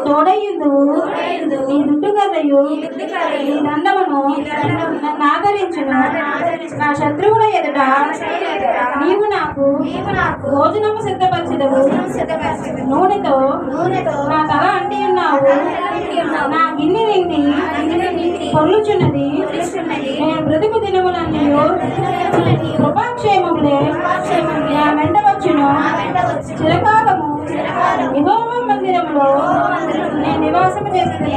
తోడయ్యుందువు. నీ దుడ్డు కర్రయు నీ దండమును నన్ను ఆదరించును. నా శత్రువుల ఎదుట నీవు నాకు భోజనము సిద్ధపరచెదవు. నూనెతో నా తల అంటి ఉన్నావు. నా గిన్నె నిండి పొర్లుచున్నది. నేను బ్రతుకు దినములన్నయు కృపాక్షేమములే నా వెంట వచ్చును. చిరకాలము యెహోవా మందిరములో నేను నివాసము చేసేది.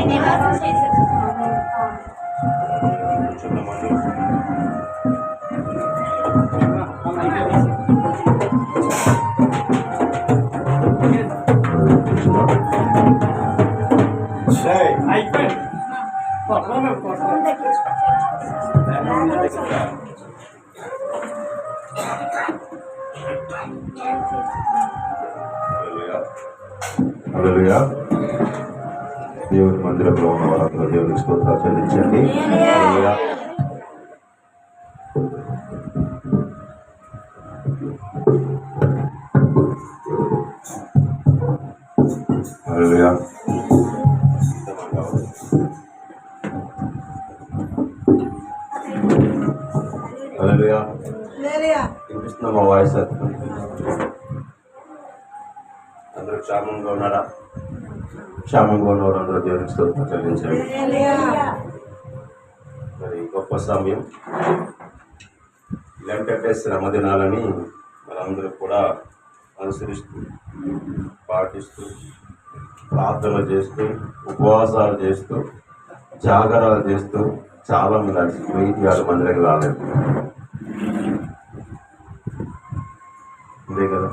హల్లెలూయా. దేవుని మందిరంలో ఉన్న వాళ్ళందరూ దేవునికి స్తోత్రాలు చెల్లించండి. హల్లెలూయా. హల్లెలూయా. హల్లెలూయా. వినిపిస్తున్నా మా వాయిస్? అందరూ క్షేమంగా ఉన్నారా? క్షేమంగా ఉన్నవారు అందరూ దేవునికి స్తోత్రం చెల్లించండి. మరి గొప్ప సమయం ఇలాంటి శ్రమ దినాలని మనందరూ కూడా అనుసరిస్తూ పాటిస్తూ ప్రార్థన చేస్తూ ఉపవాసాలు చేస్తూ జాగరాలు చేస్తూ చాలా మంది అలసిపోయి ఇవాళ మందిరానికి రాలేదు. అంతే కదా?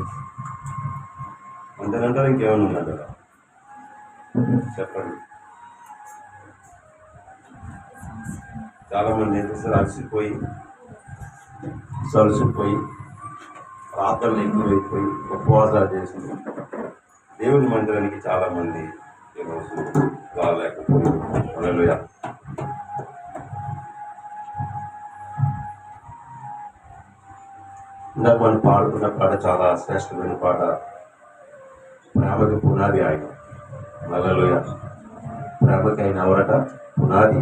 అంతేనంటారు, ఇంకేమైనా ఉందా కదా? చెప్పండి. చాలా మంది ఏం చేస్తారు, అలసిపోయి సలసిపోయి ప్రార్థనలు ఎక్కువైపోయి ఉపవాసాలు చేసి దేవుని మందిరానికి చాలా మంది ఈరోజు రాలేకపోయారు. హల్లెలూయా. ఇందాక మనం పాడుకున్న పాట చాలా శ్రేష్టమైన పాట. ప్రేమకి పునాది ఆయన. హల్లెలూయా. ప్రేమకి ఆయన ఎవరట? పునాది.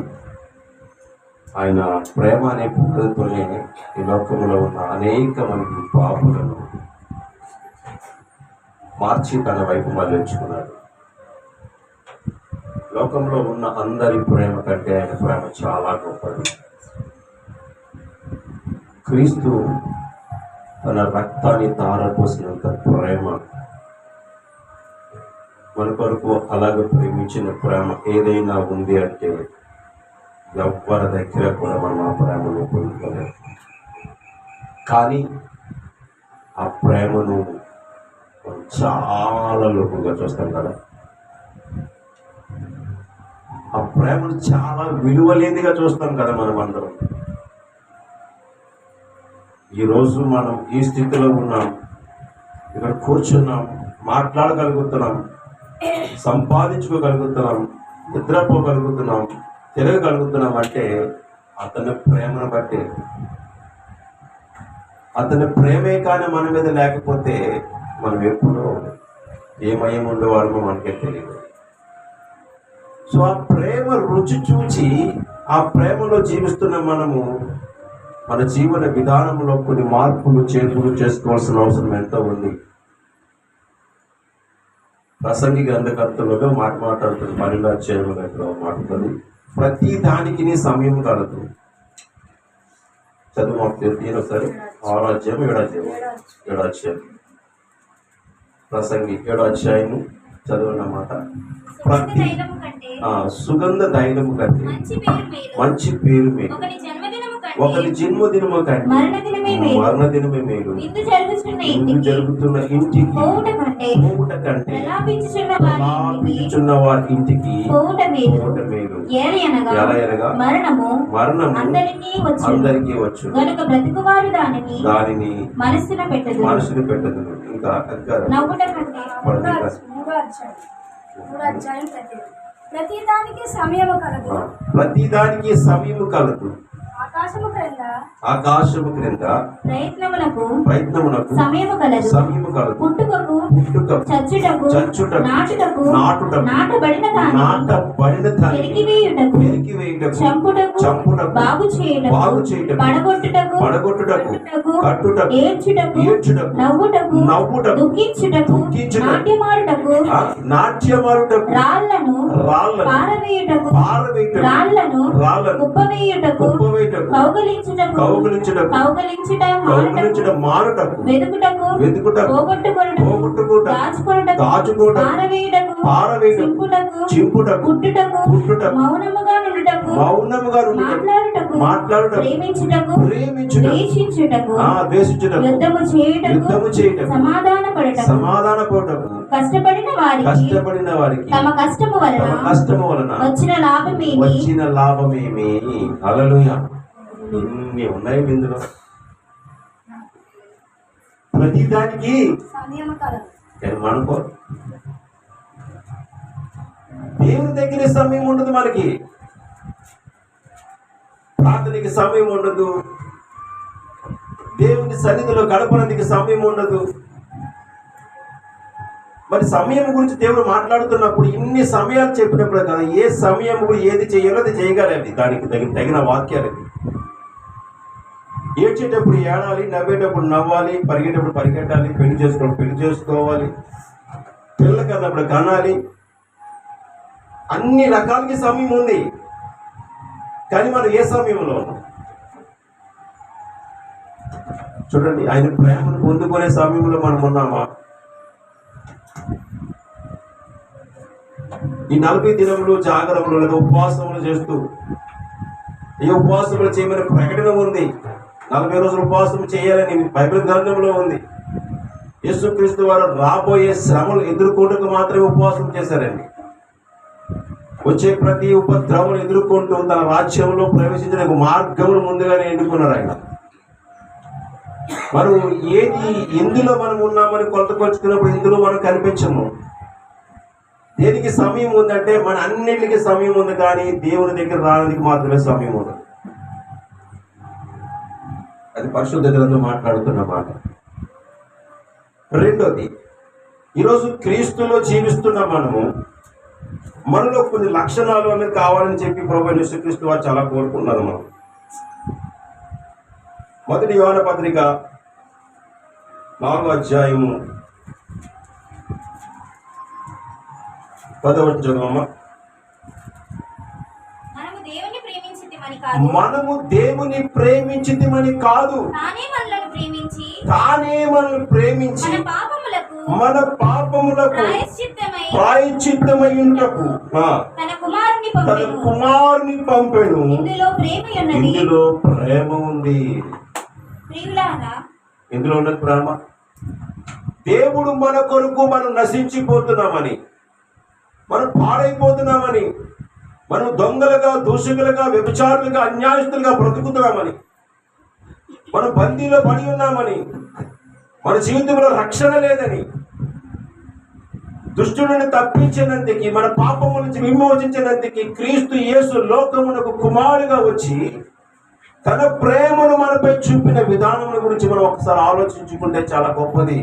ఆయన ప్రేమ అనే పునాదితోనే ఈ లోకంలో ఉన్న అనేక మంది పాపులను మార్చి తన వైపు మళ్ళించుకున్నాడు. లోకంలో ఉన్న అందరి ప్రేమ కంటే ఆయన ప్రేమ చాలా గొప్పది. క్రీస్తు తన రక్తాన్ని తారపోసినంత ప్రేమ మన కొరకు అలాగే ప్రేమించిన ప్రేమ ఏదైనా ఉంది అంటే ఎవ్వరి దగ్గర కూడా మనం ఆ ప్రేమను పొందుకోలేము. కానీ ఆ ప్రేమను మనం చాలా లోకంగా చూస్తాం కదా. ఆ ప్రేమను చాలా విలువలేనిదిగా చూస్తాం కదా మనం అందరం. ఈరోజు మనం ఈ స్థితిలో ఉన్నాం, ఇక్కడ కూర్చున్నాం, మాట్లాడగలుగుతున్నాం, సంపాదించుకోగలుగుతున్నాం, నిద్రపోగలుగుతున్నాం, తిరగగలుగుతున్నాం అంటే అతని ప్రేమను బట్టి. అతని ప్రేమే కానీ మన మీద లేకపోతే మనం ఎప్పుడో ఏమయం ఉండేవాళ్ళమో మనకే తెలియదు. సో ఆ ప్రేమ రుచి చూచి ఆ ప్రేమలో జీవిస్తున్న మనము మన జీవన విధానంలో కొన్ని మార్పులు చేర్పులు చేసుకోవాల్సిన అవసరం ఎంతో ఉంది. ప్రసంగి గ్రంథకర్తలుగా మాట్లాడుతుంది 12వ అధ్యాయంలో మాట్లాడుతుంది. ప్రతి దానికి సమయం కలదు. చదువు మాకు తెలియదు ఒకసారి. 6వ అధ్యాయం 7వ అధ్యాయం ప్రసంగి 7వ అధ్యాయం చదువున్నమాట. ప్రతి సుగంధ తైలము కంటే మంచి పేరు మేలు, ఒకరి జన్మదినము కంటే మరణదినమే మేలు, ఇందు జరుగుతున్న ఇంటికి పోవుట కంటే ప్రలాపించుచున్న వారి ఇంటికి పోవుట మేలు. ఎలాగనగా మరణము అందరికీ వచ్చు, దానిని మనసును పెట్టదు. ఇంకా ప్రతిదానికి సమయము కలదు. ప్రతిదానికి సమయము కలదు. ఆకాశము క్రింద ప్రయత్నమునకు సమయము కలదు. పుట్టుకకు చచ్చుటకు నాటుటకు నాటబడిన దానిని పెరికివేయుటకు చంపుటకు బాగు చేయుటకు పడగొట్టుటకు కట్టుటకు ఏడ్చుటకు నవ్వుటకు దుఃఖించుటకు నాట్యమాడుటకు రాళ్లను పారవేయుటకు రాళ్లను కుప్పవేయుటకు కౌగిలించుట మారుటకు వెదుకుటకు పోగొట్టుకొనుట దాచుకొనుట పారవేయుటకు చింపుటకు పుట్టుటకు మౌనముగా నుండుటకు మాట్లాడుటకు ప్రేమించుటకు ద్వేషించుటకు యుద్ధము చేయుటకు సమాధానపడుటకు కష్టపడిన వారికి తమ కష్టము వలన వచ్చిన లాభమేమి. హల్లెలూయా. ఇన్ని ఉన్నాయి ఇందులో, ప్రతిదానికి మనకో దేవుని దగ్గర సమయం ఉండదు, మనకి ప్రార్థనకి సమయం ఉండదు, దేవుని సన్నిధిలో గడపడానికి సమయం ఉండదు. మరి సమయం గురించి దేవుడు మాట్లాడుతున్నప్పుడు ఇన్ని సమయాలు చెప్పినప్పుడు కదా ఏ సమయం ఏది చేయాలో అది చేయగలది. దానికి తగిన వాక్యాలు. ఏడ్చేటప్పుడు ఏడాలి, నవ్వేటప్పుడు నవ్వాలి, పరిగెటప్పుడు పరిగెట్టాలి, పెళ్లి చేసుకోవాలి, పిల్లలు కన్నప్పుడు కనాలి. అన్ని రకాలకి సమయం ఉంది. కానీ మనం ఏ సమయంలో ఉన్నాం చూడండి. ఆయన ప్రేమను పొందుకునే సమయంలో మనం ఉన్నామా? ఈ 40 దినములు జాగరములు లేదా ఉపవాసములు చేస్తూ, ఈ ఉపవాసములు చేయమని ప్రకటన ఉంది. 40 రోజులు ఉపవాసం చేయాలని బైబిల్ గ్రంథంలో ఉంది. యేసుక్రీస్తు వారు రాబోయే శ్రమలు ఎదుర్కొంటూ మాత్రమే ఉపవాసం చేశారండి. వచ్చే ప్రతి ఉపద్రవం ఎదుర్కొంటూ తన రాజ్యంలో ప్రవేశించడానికి మార్గములు ముందుగానే ఎన్నుకున్నారు ఆయన. మనం ఎందులో మనం ఉన్నామని కొలత కొలుచుకున్నప్పుడు ఇందులో మనం కనిపించము. దేనికి సమయం ఉందంటే మన అన్నింటికి సమయం ఉంది, కానీ దేవుని దగ్గర రావడానికి మాత్రమే సమయం ఉంది. అది పరిశుద్ధ గ్రంథం మాట్లాడుతున్న మాట. రెండోది, ఈరోజు క్రీస్తులో జీవిస్తున్న మనలో కొన్ని లక్షణాలు అనేది కావాలని చెప్పి ప్రభువైన యేసుక్రీస్తు వారు చాలా కోరుకున్నారు. మనం మొదటి యోహాను పత్రిక 4వ అధ్యాయము 10వ వచనం. మనము దేవుని ప్రేమించితిమని కాదు, తానే మనల్ని ప్రేమించి మన పాపములకు ప్రాయశ్చిత్తమయుటకు తన కుమారుని పంపెను. ఇందులో ప్రేమ ఉంది. ఇందులో ఉన్నది ప్రేమ. దేవుడు మన కొరకు మనం నశించిపోతున్నామని, మనం పాడైపోతున్నామని, మనం దొంగలుగా, దూషకులుగా, వ్యభిచారులుగా, అన్యాయస్తులుగా బ్రతుకుతున్నామని, మనం బందీలో పడి ఉన్నామని, మన జీవితంలో రక్షణ లేదని, దుష్టుడిని తప్పించినందుకు, మన పాపము నుంచి విమోచించినందుకు క్రీస్తు యేసు లోకమునకు కుమారుగా వచ్చి తన ప్రేమను మనపై చూపిన విధానం గురించి మనం ఒకసారి ఆలోచించుకుంటే చాలా గొప్పది.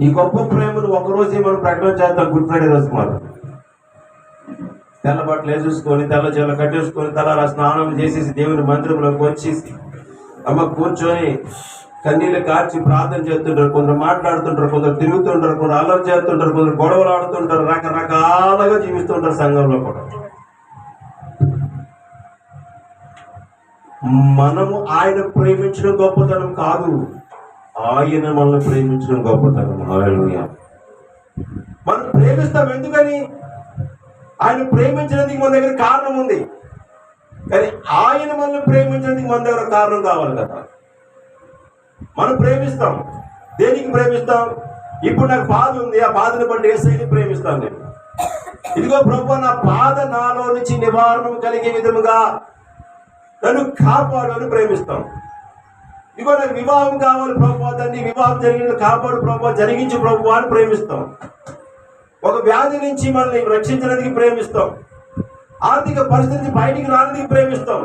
ఈ గొప్ప ప్రేమను ఒకరోజే మనం ప్రకటన చేద్దాం. గుడ్ ఫ్రైడే రోజు మాత్రం తెల్ల బట్టలు వేసేసుకొని, తెల్ల చీరలు కట్టేసుకొని, తల స్నానం చేసేసి దేవుని మందిరంలోకి వచ్చేసి అమ్మ కూర్చొని కన్నీళ్ళు కార్చి ప్రార్థన చేస్తుంటారు. కొందరు మాట్లాడుతుంటారు, కొందరు తిరుగుతుంటారు, కొందరు అల్లరి చేస్తుంటారు, కొందరు గొడవలు ఆడుతుంటారు, రకరకాలుగా జీవిస్తుంటారు సంఘంలో కూడా. మనము ఆయన ప్రేమించడం గొప్పతనం కాదు, ఆయన మనల్ని ప్రేమించడం గొప్పతనం. హల్లెలూయా. మనం ప్రేమిస్తాం ఎందుకని? ఆయన ప్రేమించడానికి మన దగ్గర కారణం ఉంది, కానీ ఆయన మనల్ని ప్రేమించడానికి మన దగ్గర కారణం కావాలి కదా. మనం ప్రేమిస్తాం. దేనికి ప్రేమిస్తాం? ఇప్పుడు నాకు బాధ ఉంది, ఆ బాధను బట్టి యేసయ్యని ప్రేమిస్తాను నేను. ఇదిగో ప్రభువా, నా బాధ నాలో నుంచి నివారణ కలిగే విధముగా నన్ను కాపాడు అని ప్రేమిస్తాం. ఇదిగో నాకు వివాహం కావాలి ప్రభువా, దాన్ని వివాహం జరిగిన కాపాడు ప్రభువా, జరిగించు ప్రభువా అని ప్రేమిస్తాం. ఒక వ్యాధి నుంచి మనల్ని రక్షించడానికి ప్రేమిస్తాం. ఆర్థిక పరిస్థితి బయటికి రానికి ప్రేమిస్తాం.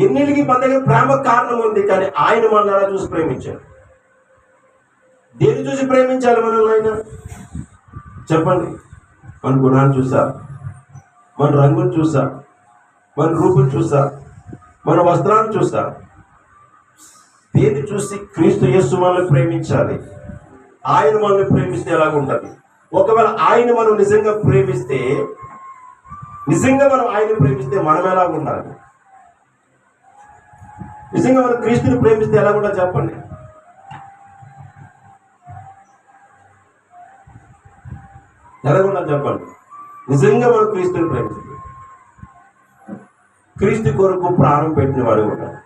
ఎన్నిటికి మన దగ్గర ప్రేమ కారణం ఉంది, కానీ ఆయన మనల్ని ఎలా చూసి ప్రేమించాడు? దేని చూసి ప్రేమించాలి మనల్ని ఆయన? చెప్పండి. మన గుణాన్ని చూసా, మన రంగును చూసా, మన రూపును చూసా, మన వస్త్రాన్ని చూసా? దేన్ని చూసి? క్రీస్తు యేసు మనల్ని ప్రేమించాలి. ఆయన మనల్ని ప్రేమిస్తే ఎలాగుంటుంది? ఒకవేళ ఆయన మనం నిజంగా ప్రేమిస్తే, మనం ఎలాగ ఉండాలి? నిజంగా మనం క్రీస్తుని ప్రేమిస్తే ఎలా ఉండాలి చెప్పండి? ఎలా ఉండాలి చెప్పండి? నిజంగా మనం క్రీస్తుని ప్రేమిస్తే క్రీస్తు కొరకు ప్రాణం పెట్టిన వాడు ఉండాలి.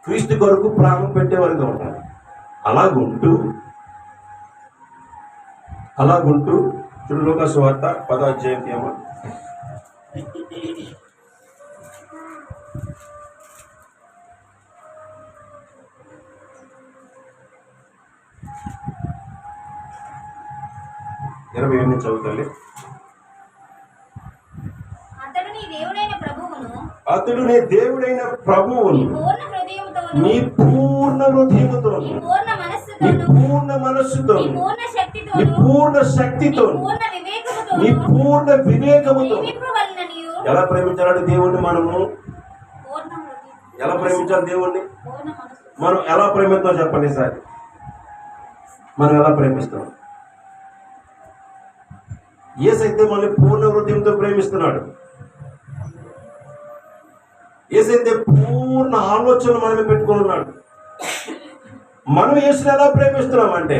క్రీస్తు కొరకు ప్రాణం పెట్టేవారుగా ఉండాలి. అలాగుంటూ చూడు, లూకా సువార్త 10వ అధ్యాయం 28 చదువుతాలి. అతడు నీ దేవుడైన ప్రభువును నీ పూర్ణ హృదయముతో, నీ పూర్ణ మనస్సుతో, నీ పూర్ణ శక్తితో, నీ పూర్ణ వివేకముతో. ఎలా ప్రేమించాలంటే దేవుణ్ణి మనము? ఎలా ప్రేమించాలి దేవుణ్ణి? మనం ఎలా ప్రేమిస్తాం చెప్పండి సార్? మనం ఎలా ప్రేమిస్తాం? యేసైతే మనల్ని పూర్ణ హృదయంతో ప్రేమిస్తున్నాడు. యేసైతే పూర్ణ ఆలోచనలు మనమే పెట్టుకుని ఉన్నాడు. మనం యేసుని ఎలా ప్రేమిస్తున్నామంటే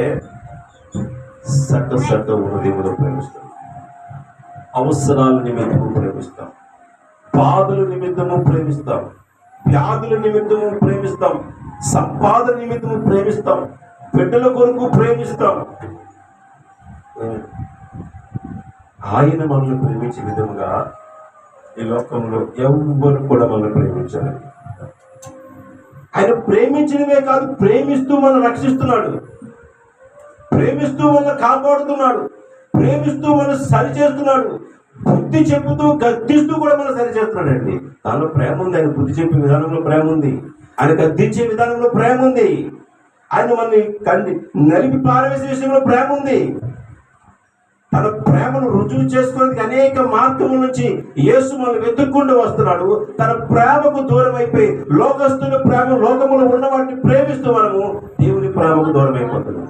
సట్ట హృదయంతో ప్రేమిస్తాం. అవసరాల నిమిత్తము ప్రేమిస్తాం, బాధల నిమిత్తము ప్రేమిస్తాం, వ్యాధుల నిమిత్తము ప్రేమిస్తాం, సంపాదన నిమిత్తము ప్రేమిస్తాం, బిడ్డల కొరకు ప్రేమిస్తాం. ఆయన మనల్ని ప్రేమించే విధముగా ఈ లోకంలో ఎవరు కూడా మనల్ని ప్రేమించాలి. ఆయన ప్రేమించడమే కాదు, ప్రేమిస్తూ మనల్ని రక్షిస్తున్నాడు, ప్రేమిస్తూ మనల్ని కాపాడుతున్నాడు, ప్రేమిస్తూ మనల్ని సరిచేస్తున్నాడు, బుద్ధి చెప్పుతూ గద్దిస్తూ కూడా మనం సరిచేస్తున్నాడండి. దానిలో ప్రేమ ఉంది. ఆయన బుద్ధి చెప్పే విధానంలో ప్రేమ ఉంది, ఆయన గద్దించే విధానంలో ప్రేమ ఉంది, ఆయన మనల్ని నలిపి పారవేసే విషయంలో ప్రేమ ఉంది. తన ప్రేమను రుజువు చేసుకోవడానికి అనేక మార్గముల నుంచి యేసు మనల్ని వెతుక్కుంటూ వస్తున్నాడు. తన ప్రేమకు దూరం అయిపోయి లోకస్తుల ప్రేమ, లోకములో ఉన్న వాటిని ప్రేమిస్తూ మనము దేవుని ప్రేమకు దూరం అయిపోతున్నాం.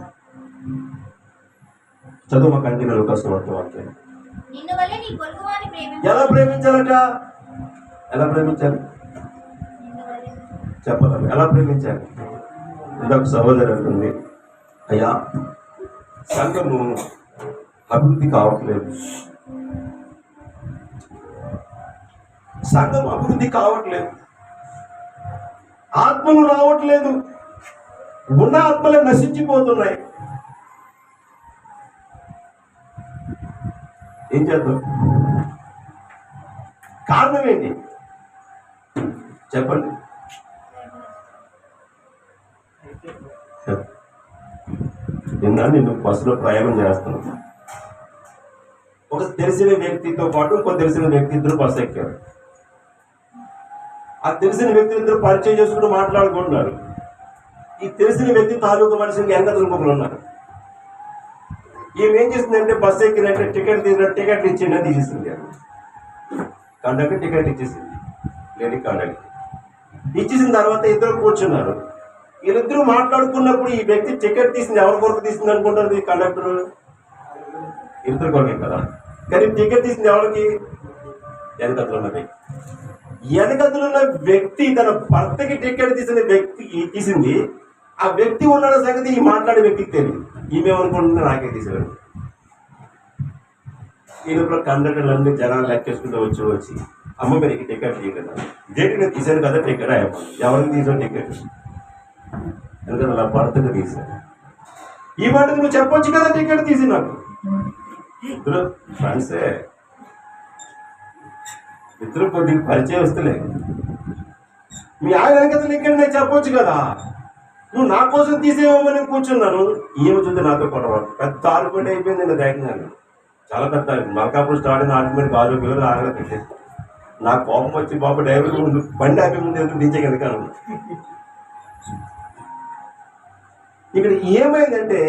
చదువు మా కంటిన లోకస్తువార్త వాక్యం. ఎలా ప్రేమించాలట? ఎలా ప్రేమించాలి చెప్పాలి? ఎలా ప్రేమించాలి? ఇంకొక సహోదరు అంటుంది, అయ్యా సంఘము అభివృద్ధి కావట్లేదు, సంఘం అభివృద్ధి కావట్లేదు, ఆత్మలు రావట్లేదు, ఉన్న ఆత్మలే నశించిపోతున్నాయి. ఏం చేద్దాం? కారణం ఏంటి చెప్పండి? నిన్ను బస్సులో ప్రయాణం చేస్తున్నాను. ఒక తెలిసిన వ్యక్తితో పాటు ఇంకో తెలిసిన వ్యక్తి ఇద్దరు బస్సు ఎక్కారు. ఆ తెలిసిన వ్యక్తి ఇద్దరు పరిచయం చేసుకుంటూ మాట్లాడుకుంటున్నారు. ఈ తెలిసిన వ్యక్తి తాలూకు మనిషికి వెనక ఇంకొకరు ఉన్నారు. ఏం చేసిందంటే బస్సు ఎక్కిందంటే టికెట్లు ఇచ్చిందని తీసేసింది. కండక్టర్ టికెట్ ఇచ్చేసింది, లేడీ కండక్టర్ ఇచ్చేసిన తర్వాత ఇద్దరు కూర్చున్నారు. వీళ్ళిద్దరూ మాట్లాడుకున్నప్పుడు ఈ వ్యక్తి టికెట్ తీసింది ఎవరి కొరకు తీసింది అనుకుంటారు? ఈ కండక్టర్ ఇద్దరు కొరకే కదా, కానీ టికెట్ తీసింది ఎవరికి? వెనకతులు ఉన్న వ్యక్తి. వెనకతులు ఉన్న వ్యక్తి తన భర్తకి టికెట్ తీసింది. ఆ వ్యక్తి ఉన్న సంగతి ఈ మాట్లాడే వ్యక్తికి తెలియదు. ఈమెమనుకుంటున్నా నాకే తీసేవాడు. ఈ లోపల కండక్టర్లు అన్ని జనాలు లెక్కేసుకుంటూ వచ్చి అమ్మ మీకు టికెట్ తీయగల డేట్ నేను తీసాను కదా టికెట్ అయ్యమ్మ. ఎవరికి తీసావు టికెట్? ఎందుకంటే నా భర్తకు తీసాను. ఈ మాట నువ్వు చెప్పొచ్చు కదా టికెట్ తీసి నాకు. ఇద్దరు ఫ్రెండ్సే, ఇద్దరు కొద్దిగా పరిచయం వస్తలే. మీ ఆయన కదా ఇక్కడ నేను చెప్పొచ్చు కదా, నువ్వు నా కోసం తీసేమని కూర్చున్నాను. ఏమి చూస్తే నాతో కొనవాడు పెద్ద ఆరుకోటి అయిపోయింది. నేను దగ్గర చాలా పెద్ద మల్కాపురం స్టార్ట్ అయిన ఆర్గ్యుమెంట్ 4 వేలు ఆగలేదు. నాకు కోపం వచ్చి బాబు డ్రైవర్ ముందు బండి ఆపి ముందు ఎందుకు దించే కదా కాను. ఇక్కడ ఏమైందంటే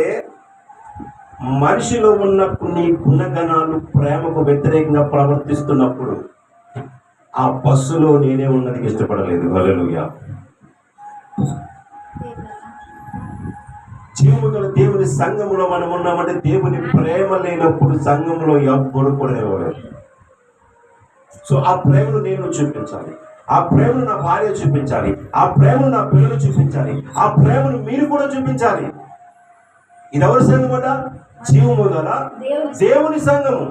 మనిషిలో ఉన్న కొన్ని గుణగణాలు ప్రేమకు వ్యతిరేకంగా ప్రవర్తిస్తున్నప్పుడు ఆ బస్సులో నేనే ఉన్నది ఇష్టపడలేదు. హల్లెలూయా. జీవము గల దేవుని సంఘములో మనం ఉన్నామంటే దేవుని ప్రేమ లేనప్పుడు సంఘంలో ఎవ్వరు కూడా నిలవలేదు. సో ఆ ప్రేమను నేను చూపించాలి, ఆ ప్రేమను నా భార్య చూపించాలి, ఆ ప్రేమను నా పిల్లలు చూపించాలి, ఆ ప్రేమను మీరు కూడా చూపించాలి. ఇది ఎవరి సంఘం అట? జీవము గల దేవుని సంఘము.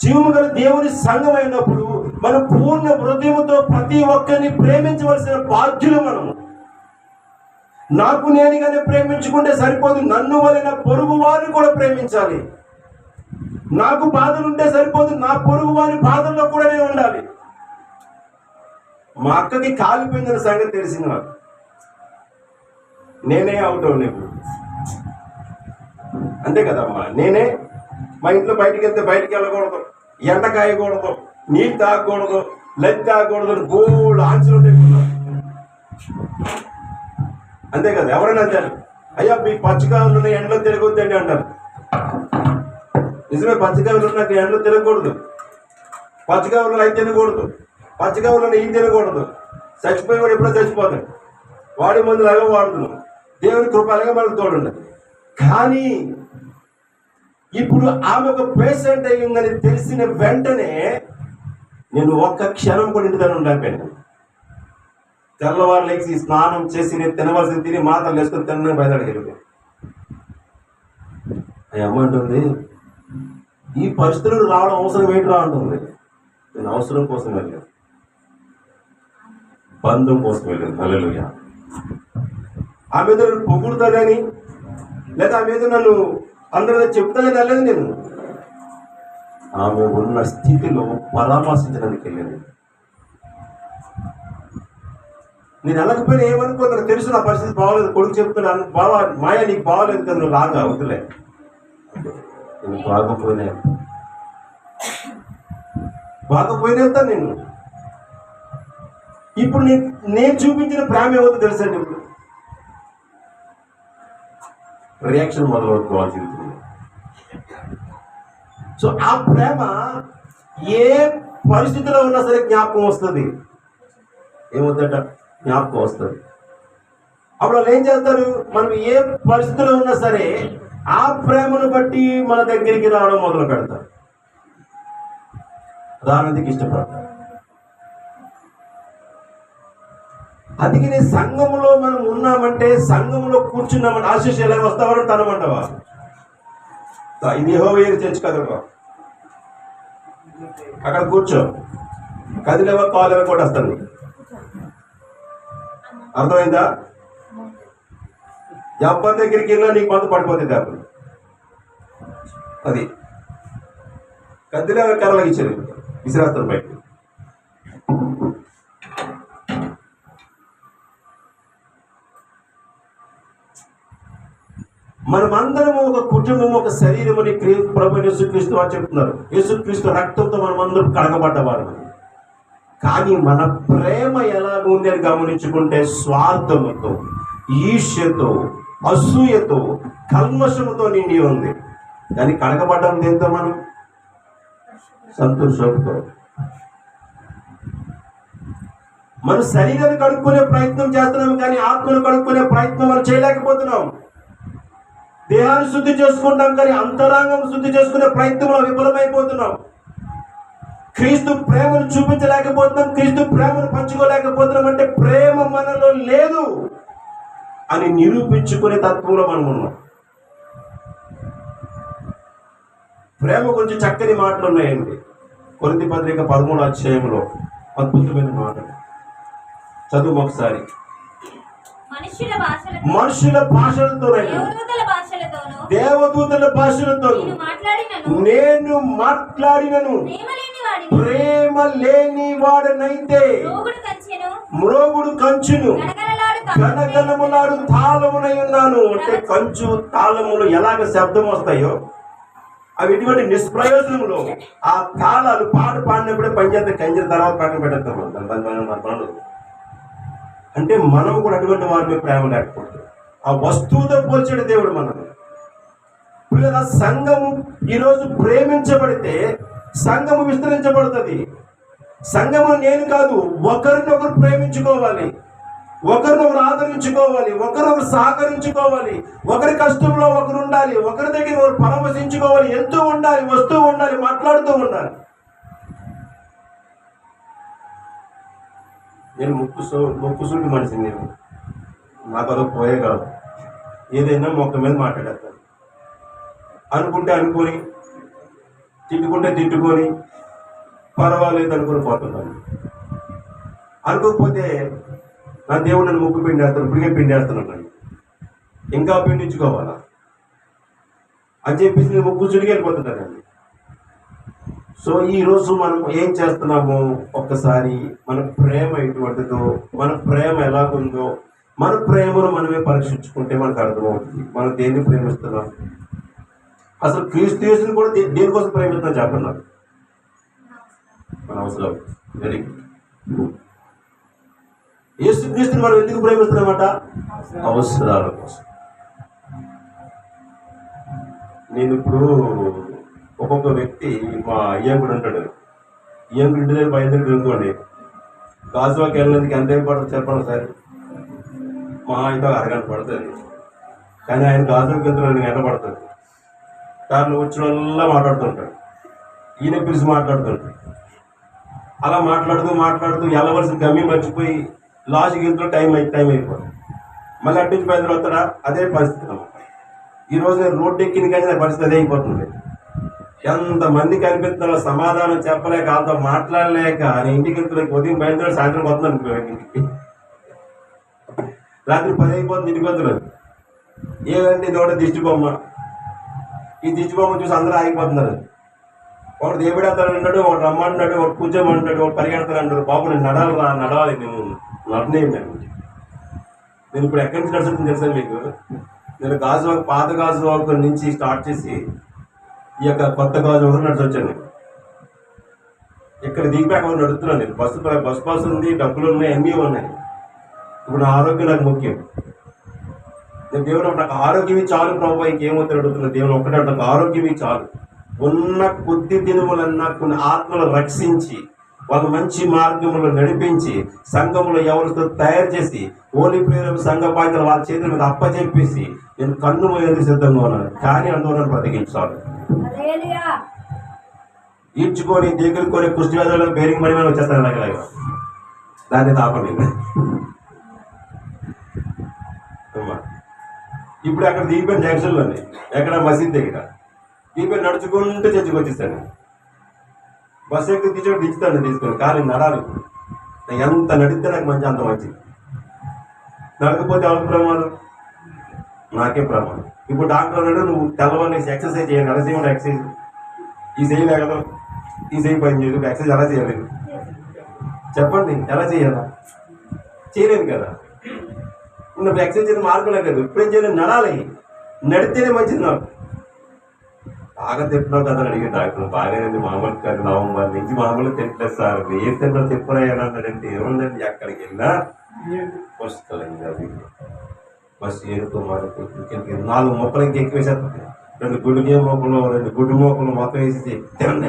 జీవము గల దేవుని సంఘం అయినప్పుడు మనం పూర్ణ హృదయంతో ప్రతి ఒక్కరిని ప్రేమించవలసిన బాధ్యులు మనము. నాకు నేనుగానే ప్రేమించుకుంటే సరిపోదు, నన్ను వలన పొరుగు వారిని కూడా ప్రేమించాలి. నాకు బాధలు ఉంటే సరిపోదు, నా పొరుగు వారి బాధల్లో కూడా నేను ఉండాలి. మా అక్కకి కాలిపోయిందన్న సంగతి తెలిసింది నాకు. నేనే అవుట్ అవును, అంతే కదమ్మా. నేనే మా ఇంట్లో బయటికి వెళ్తే బయటికి వెళ్ళకూడదు, ఎండ కాయకూడదు, నీళ్ళు తాగకూడదు, లెగ్ తాగకూడదు అని బోల్డ్ ఆన్సర్ ఉంటాయి. అంతే కదా, ఎవరైనా అంటారు అయ్యా మీ పచ్చికాయలు ఉన్న ఎండలో తిరగొద్దండి అంటారు. నిజమే, పచ్చికాయలు నాకు ఎండలో తిరగకూడదు, పచ్చికాయలు అవి తినకూడదు, పచ్చికాయలు ఈ తినకూడదు. చచ్చిపోయి కూడా ఎప్పుడో చచ్చిపోతాడు, వాడి మందులు అలాగే వాడుతున్నాం. దేవుని కృప అలాగే మనకు తోడుండదు. కానీ ఇప్పుడు ఆమె ఒక పేషెంట్ అయి ఉందని తెలిసిన వెంటనే నేను ఒక్క క్షణం కూడా ఇంటి దగ్గర ఉండకపోయాను. తెల్లవారు లేచి స్నానం చేసి నేను తినవలసింది తిని మాటలు వేసుకొని తినడానికి బయలుదేరి అమ్మ అంటుంది, ఈ పరిస్థితులు రావడం అవసరం ఏంటి రా అంటుంది. నేను అవసరం కోసం వెళ్ళాను, బంధం కోసం వెళ్ళాను. హల్లెలూయా. ఆ మీద నన్ను పొగుడుతుందని లేదా ఆ మీద నన్ను అందరూ చెప్తానని వెళ్ళలేదు. నేను ఆమె ఉన్న స్థితిలో పరామర్శించడానికి వెళ్ళాను. నేను వెళ్ళకపోయినా ఏమనుకో, నాకు తెలుసు నా పరిస్థితి బాగోలేదు. కొడుకు చెప్తున్నాను, బావా మాయా నీకు బాగోలేదు కదా, నువ్వు రాగా వద్దులే. నేను బాగపోయినా వెళ్తాను. నేను ఇప్పుడు నేను చూపించిన ప్రేమ ఏమవుతుందో తెలుసండి. ఇప్పుడు రియాక్షన్ మొదలవుతుంది జీవితంలో. సో ఆ ప్రేమ ఏ పరిస్థితిలో ఉన్నా సరే జ్ఞాపకం వస్తుంది. ఏమవుతుందట? జ్ఞాపకం వస్తుంది. అప్పుడు వాళ్ళు ఏం చేస్తారు, మనం ఏ పరిస్థితిలో ఉన్నా సరే ఆ ప్రేమను బట్టి మన దగ్గరికి రావడం మొదలు పెడతారు, రానందుకు ఇష్టపడతారు. అందుకని సంఘంలో మనం ఉన్నామంటే, సంఘంలో కూర్చున్నామంటే ఆశీష్ ఎలా వస్తామని తనమంటావా? ఇది యెహోవా చర్చ్ కదా, అక్కడ కూర్చో, కదిలేవా కాలేవా కూడా వస్తాను. అర్థమైందా? ఎవరి దగ్గరికి వెళ్ళినా నీకు మందు పడిపోతుంది. అప్పుడు అది కదిలేవా కర్రలకి ఇచ్చారు, విసిరేస్తాను బయట. మనమందరం ఒక కుటుంబం, ఒక శరీరం అని ప్రభు యేసుక్రీస్తు వారు చెప్తున్నారు. యేసుక్రీస్తు రక్తంతో మనమందరం కడగబడ్డవారు. కానీ మన ప్రేమ ఎలా ఉంది అని గమనించుకుంటే స్వార్థముతో, ఈర్ష్యతో, అసూయతో, కల్మషముతో నిండి ఉంది. కానీ కడగబడ్డం దేంతో? మనం సంతోషంతో. మన శరీరాన్ని కడుక్కునే ప్రయత్నం చేస్తున్నాం, కానీ ఆత్మను కడుక్కునే ప్రయత్నం మనం చేయలేకపోతున్నాం. దేహాన్ని శుద్ధి చేసుకుంటాం, కానీ అంతరంగం శుద్ధి చేసుకునే ప్రయత్నంలో విఫలమైపోతున్నాం. క్రీస్తు ప్రేమను చూపించలేకపోతున్నాం, క్రీస్తు ప్రేమను పంచుకోలేకపోతున్నాం. అంటే ప్రేమ మనలో లేదు అని నిరూపించుకునే తత్వంలో మనం ఉన్నాం. ప్రేమ గురించి చక్కని మాటలు ఉన్నాయండి. కొరింథీ పత్రిక 13వ అధ్యాయంలో అద్భుతమైన మాటలు చదువు ఒకసారి. మనుషుల భాషలతోనైనా దేవదూతల భాషలతోను నేను మాట్లాడినను, ప్రేమ లేని వాడనైతే మ్రోగుడు కంచును గనగనములాడు తాళమునై ఉన్నాను. అంటే కంచు తాళములు ఎలాగ శబ్దం వస్తాయో అవి ఎటువంటి నిష్ప్రయోజనంలో ఆ తాళాలు పాడినప్పుడే పనిచేస్తే కంచెల తర్వాత పక్కన పెట్టేస్తాం. అంటే మనం కూడా అటువంటి వారి మీద ప్రేమ లేకపోతే ఆ వస్తువుతో పోల్చాడు దేవుడు మనం. పిల్లల సంఘము ఈరోజు ప్రేమించబడితే సంఘము విస్తరించబడుతుంది. సంఘము నేను కాదు, ఒకరినొకరు ప్రేమించుకోవాలి, ఒకరినొకరు ఆదరించుకోవాలి, ఒకరినొకరు సహకరించుకోవాలి, ఒకరి కష్టంలో ఒకరు ఉండాలి, ఒకరి దగ్గర ఒకరు పరామర్శించుకోవాలి, ఎంతో ఉండాలి, వస్తూ ఉండాలి, మాట్లాడుతూ ఉండాలి. నేను ముక్కుసూటి మనిషి, నేను నాకు అదో పోయే కాదు. ఏదైనా మొక్క మీద మాట్లాడేస్తాను, అనుకుంటే అనుకొని, తిట్టుకుంటే తిట్టుకొని, పర్వాలేదు అనుకుని పోతున్నాను. అనుకోకపోతే నా దేవుడు నన్ను ముక్కు పిండేస్తాను, ఇప్పటికే పిండేస్తున్నాను, ఇంకా పిండించుకోవాలా అని చెప్పేసి నేను ముక్కు చుడికి వెళ్ళిపోతున్నానండి. సో ఈరోజు మనం ఏం చేస్తున్నాము, ఒక్కసారి మన ప్రేమ ఎటువంటిదో, మన ప్రేమ ఎలాగుందో, మన ప్రేమను మనమే పరీక్షించుకుంటే మనకు అర్థమవుతుంది మనం దేన్ని ప్రేమిస్తున్నాం. అసలు క్రీస్తు యేసుని కూడా దేనికోసం ప్రేమిస్తున్నాం చెప్పన్నారు. మన అవసరం వెరీ గుడ్. యేసు క్రీస్తుని మనం ఎందుకు ప్రేమిస్తున్నామట? అవసరాల కోసం. నేను ఇప్పుడు ఒక్కొక్క వ్యక్తి, మా అయ్యంకుడు ఉంటాడు, అయ్యంకుడు ఇంటి దగ్గర బయలుదేరి అనుకోండి, గాజువాకి వెళ్ళినందుకు ఎంత ఏం పడుతుంది చెప్పండి సార్? మా ఇంట్లో అరగంట పడుతుంది, కానీ ఆయన గాజువాకి వెళ్తున్నాడు గంట పడుతుంది. కార్లో వచ్చిన వల్ల మాట్లాడుతుంటాడు, ఈయన పిలిచి మాట్లాడుతుంటాడు. అలా మాట్లాడుతూ వెళ్ళవలసిన గమ్యం మర్చిపోయి లాస్ట్కి వెళ్తూ టైం అయిపోతుంది. మళ్ళీ అటు నుంచి బయలుదేరి వస్తాడా? అదే పరిస్థితి. ఈరోజు నేను రోడ్డు ఎక్కిన కానీ నా పరిస్థితి అదే అయిపోతుంది. ఎంతమంది కనిపిస్తున్నారో సమాధానం చెప్పలేక, వాళ్ళతో మాట్లాడలేక, నేను ఇంటికి వెళ్తున్నాను. ఉదయం బయలుదేరి సాయంత్రం వస్తున్నాను ఇంటికి, రాత్రి 10 అయిపోతుంది ఇంటికి వస్తున్నాను. ఏమంటే ఇది ఒకటి దిష్టి బొమ్మ, ఈ దిష్టి బొమ్మ చూసి అందరూ ఆగిపోతున్నారు. ఒకటి దేవుడేస్తాను అంటాడు, ఒకటి రమ్మంటాడు, ఒకటి కూర్చోమంటాడు, ఒకటి పరిగెడతాను అంటాడు. బాబు నేను నడవాలి, నేను నడనేమి. నేను ఇప్పుడు ఎక్కడి నుంచి నడుచుకుంటుంది తెలుసా మీకు? నేను పాత గాజువాక నుంచి స్టార్ట్ చేసి ఈ యొక్క కొత్త గాజువాక నడిచి వచ్చాను. ఇక్కడ దిగిపోయాక నడుస్తున్నాను. నేను బస్ పాస్ ఉంది, డబ్బులు ఉన్నాయి, అన్నీ ఉన్నాయి. ఇప్పుడు నా ఆరోగ్యం నాకు ముఖ్యం. నేను దేవుడు నాకు ఆరోగ్యమే చాలు ప్రభు, ఇంకేమవుతాడు అడుగుతున్నా. దేవుడు ఒక్కటే నాకు ఆరోగ్యమే చాలు. ఉన్న కొద్ది దినములన్నా కొన్ని ఆత్మలు రక్షించి వాళ్ళ మంచి మార్గంలో నడిపించి సంఘంలో ఎవరితో తయారు చేసి ఓలి ప్రేమ సంఘ బాధ్యతలు వాళ్ళ చేతుల మీద అప్పచెప్పేసి నేను కన్ను మోయేందుకు సిద్ధంగా ఉన్నాను. కానీ అందులో బ్రతికించాలి. ఈడ్చుకొని దిగులుకొని కుష్టి వ్యాధులు బేరింగ్ మరీ వచ్చేస్తాను. అలాగే దాన్ని తాపండి. ఇప్పుడు అక్కడ దిగిపోయిన జంక్షన్లోనే ఎక్కడ మసీద్ దగ్గర దిగిపోయి నడుచుకుంటూ చర్చకు వచ్చేస్తాను. బస్సు ఎక్కి దించుతాను తీసుకొని, కానీ నడాలి. ఎంత నడిస్తే నాకు మంచి, అంత మంచిది. నడకపోతే ఎవరికి ప్రమాదం? నాకే ప్రమాదం. ఇప్పుడు డాక్టర్ అన్నాడు నువ్వు తెల్లవారు ఎక్సర్సైజ్ చేయాలి, ఎలా చేయాలి ఎక్సర్సైజ్? ఈ చేయలేగదు, ఈ చేయి పని చేయదు, ఎక్సర్సైజ్ ఎలా చేయలేదు చెప్పండి? ఎలా చేయాలా? చేయలేదు కదా. నువ్వు ఎక్సర్సైజ్ చేయడం మార్గం లేదు. ఇప్పుడేం చేయలేదు, నడాలి. నడితేనే మంచిది. నాకు బాగా తింటున్నావు కదా అడిగే డాక్టర్. బాగానేది, మామూలు కాదు, నవంబర్ నుంచి మామూలు తింటలేదు సార్. ఏ తిన్నా చెప్పరాయనంటే ఏముందండి, ఎక్కడికి వెళ్ళినా వస్తుంది. అది బస్సు ఏరుతో మనకు 4 మొక్కలు ఇంకెక్కువ వేసేస్తుంది. 2 గుడ్డు మొక్కలు, 2 గుడ్డు మొక్కలు మొత్తం వేసేసి తినండి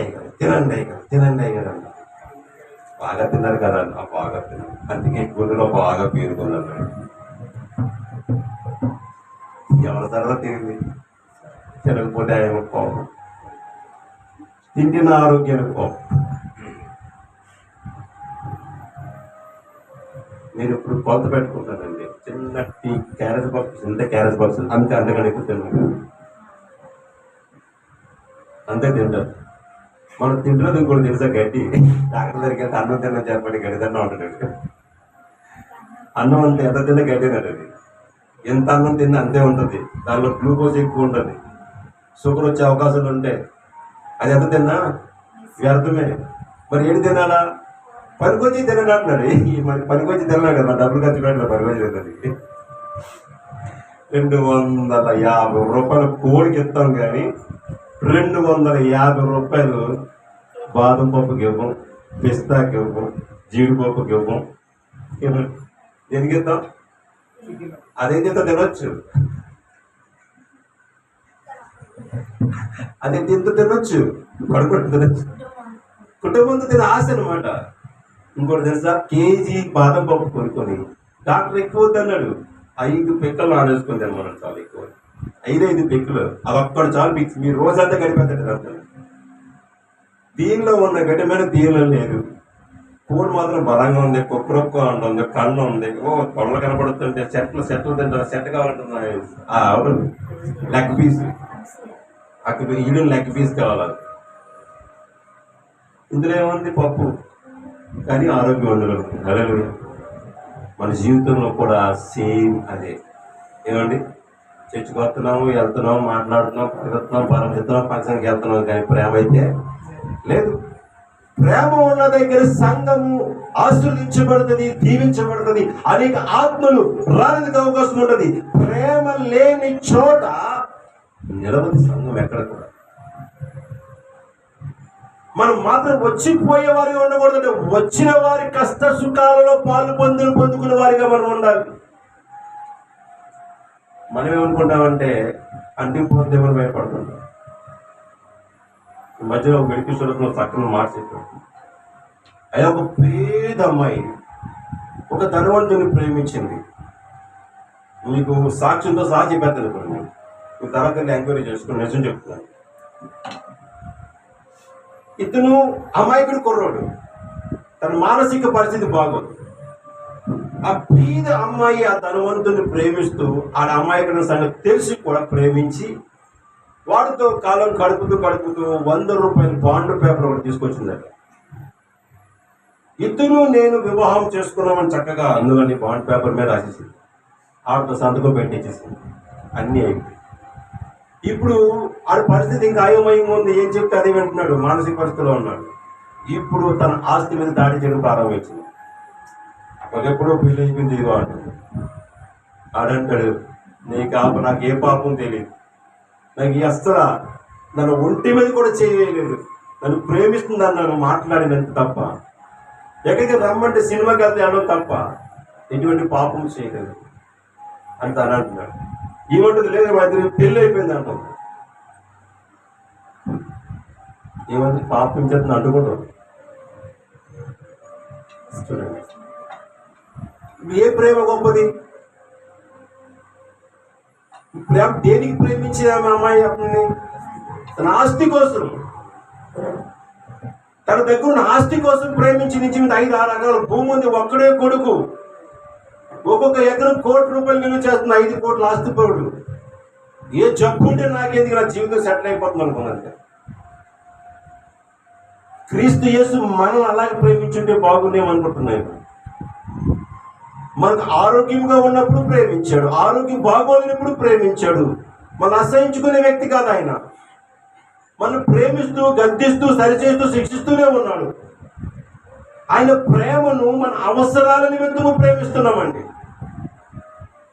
అయ్యారు. బాగా తిన్నారు కదా, బాగా తిన్నారు. అందుకే గుడ్డులో బాగా పేరుకున్నారు. ఎవరి సరదా తిరిగింది, తినకపోతే ఆయన కోపం, తింటున్న ఆరోగ్యానికి కోపం. నేను ఇప్పుడు కొలత పెట్టుకుంటానండి. చిన్న క్యారేజ్ బాక్స్, ఇంత క్యారేజ్ బాక్స్ అంతకంటే ఎక్కువ తిన్నాను, అంతే తింటారు. మనం తింటున్నది ఇంకోటి తెలుసా? గడ్డి. డాక్టర్ దగ్గరికి వెళ్తే అన్నం తిన్నా చెప్పండి, గడ్డి తిన్నా ఉంటాడు. అన్నం అంతే, ఎంత తిన్నా గడ్డి తినది. ఎంత అన్నం తిన్నా అంతే ఉంటుంది. దానిలో గ్లూకోజ్ ఎక్కువ ఉంటుంది, షుగర్ వచ్చే అవకాశాలు ఉంటాయి. అది ఎంత తిన్నా వ్యర్థమే. మరి ఏంటి తినాలా? పనికొచ్చి తినడు అంటున్నాడు. మరి పనికొచ్చి తిన్నాడు కదా, డబ్బులు ఖర్చు పెట్టిన పనికొచ్చి తిన్నది. 250 రూపాయలు కోడికి ఇస్తాం, కానీ 250 రూపాయలు బాదం పప్పుకి ఇవ్వం, పిస్తాకి ఇవ్వం, జీడిపప్పుకి ఇవ్వం. ఎందుకు ఇద్దాం? అదేం తింత తినొచ్చు, అది తింత తినొచ్చు, కడుపు తినొచ్చు, కుటుంబంతో తిన ఆశ అనమాట. ఇంకోటి తెలుసా, కేజీ బాదం పప్పు కొనుక్కొని డాక్టర్ ఎక్కువ అన్నాడు, 5 పిక్కలు ఆడేసుకొని తినమన్నాడు. చాలా ఎక్కువ, 5 పిక్కలు, అది ఒక్కడు చాలు మిక్స్, మీరు రోజంతా గడిపేస్తాడు కదా. దీనిలో ఉన్న విటమిన్ దీనిలో లేదు. కూడు మాత్రం బలంగా ఉంది, కుక్కరొక్క ఉంటుంది, కన్ను ఉంది, కొడలు కనపడుతుంటే సెట్లు తింటారు, సెట్ కావాలంటున్నాయి. అవును, లెగ్ పీస్, ఈడు లెగ్ పీస్ కావాలి. ఇందులో ఏముంది? పప్పు, కానీ ఆరోగ్యం ఉండదు. హల్లెలూయా. మన జీవితంలో కూడా సేమ్ అదే. ఏమండి, చర్చికి వస్తున్నాము, వెళ్తున్నాము, మాట్లాడుతున్నాం, పరిగెత్తున్నాం, పరమిస్తున్నాం, ఫంక్షన్కి వెళ్తున్నాం, కానీ ప్రేమ అయితే లేదు. ప్రేమ ఉన్న దగ్గర సంఘము ఆశీర్వదించబడుతుంది, దీవించబడుతుంది, అనేక ఆత్మలు రానికి అవకాశం ఉంటుంది. ప్రేమ లేని చోట నిలవది సంఘం ఎక్కడ కూడా. మనం మాత్రం వచ్చిపోయే వారిగా ఉండకూడదంటే, వచ్చిన వారి కష్ట సుఖాలలో పొందుకునే వారిగా మనం ఉండాలి. మనం ఏమనుకుంటామంటే అంటిపోతేమని భయపడుతుంటాం. ఈ మధ్యలో ఒక మెడికల్ స్టోర్లో చక్కని మాట చెప్పాడు. అయ్యా, ఒక పేద అమ్మాయి ఒక ధనవంతుని ప్రేమించింది. మీకు సాక్ష్యంతో సహా చెప్పేస్తాను. ఇప్పుడు మీకు తర్వాత ఎంక్వైరీ చేసుకుని నిజం చెప్తున్నాను. ఇతను అమాయకుడు కుర్రోడు, తన మానసిక పరిస్థితి బాగోదు. ఆ పేద అమ్మాయి ఆ ధనవంతుని ప్రేమిస్తూ, ఆ అమాయకుడి సంగతి తెలిసి కూడా ప్రేమించి వాడితో కాలం గడుపుతూ 100 రూపాయలు బాండ్ పేపర్ ఒకటి తీసుకొచ్చిందట. ఇతను నేను వివాహం చేసుకున్నామని చక్కగా అందులోని బాండ్ పేపర్ మీద రాసేసింది, ఆవిడతో సంతకం పెట్టించేసింది, అన్నీ అయిపోయి. ఇప్పుడు ఆడి పరిస్థితి ఇంకా అయోమయంగా ఉంది. ఏం చెప్తే అదే వింటున్నాడు, మానసిక పరిస్థితిలో ఉన్నాడు. ఇప్పుడు తన ఆస్తి మీద దాడి చేయడం ప్రారంభించింది. ఒకప్పుడు పెళ్లి అయిపోయింది, ఇదిగో అంటాడు. ఆడంటాడు, నాకు ఏ పాపం తెలియదు, నాకు అస్సలు నన్ను ఒంటి మీద కూడా చేయలేదు, నన్ను ప్రేమిస్తుందని నన్ను మాట్లాడినంత తప్ప, ఎక్కడికి రమ్మంటే సినిమాకి వెళ్తే అనడం తప్ప ఎటువంటి పాపం చేయలేదు అని తను అంటున్నాడు. ఏమంటుంది, లేదు మా ఇద్దరు పెళ్ళి అయిపోయింది అంటుంది. ఏమంటే పాపం చేత అడ్డుకుంటాం. చూడండి, ఏ ప్రేమ గొప్పది? ప్రేమ దేనికి ప్రేమించింది ఆమె అమ్మాయి? అతన్ని తన ఆస్తి కోసం, తన దగ్గర ఉన్న ఆస్తి కోసం ప్రేమించి నుంచి 5-6 ఎకరాల భూమి ఉంది, ఒక్కడే కొడుకు, ఒక్కొక్క ఎకరం ₹1,00,00,000 నిలువ చేస్తుంది, 5 కోట్ల ఆస్తిపరుడు. ఏ జబ్బు ఉంటే నాకేందుకు, నా జీవితం సెటిల్ అయిపోతుంది అనుకున్నాను. క్రీస్తు యేసు మనం అలాగే ప్రేమించుంటే బాగుండేమనుకుంటున్నాను. మనకు ఆరోగ్యంగా ఉన్నప్పుడు ప్రేమించాడు, ఆరోగ్యం బాగోలేనప్పుడు ప్రేమించాడు. మనం అసహించుకునే వ్యక్తి కాదు ఆయన. మనం ప్రేమిస్తూ, గద్దిస్తూ, సరిచేస్తూ, శిక్షిస్తూనే ఉన్నాడు. ఆయన ప్రేమను మన అవసరాల నిమిత్తము ప్రేమిస్తున్నామండి.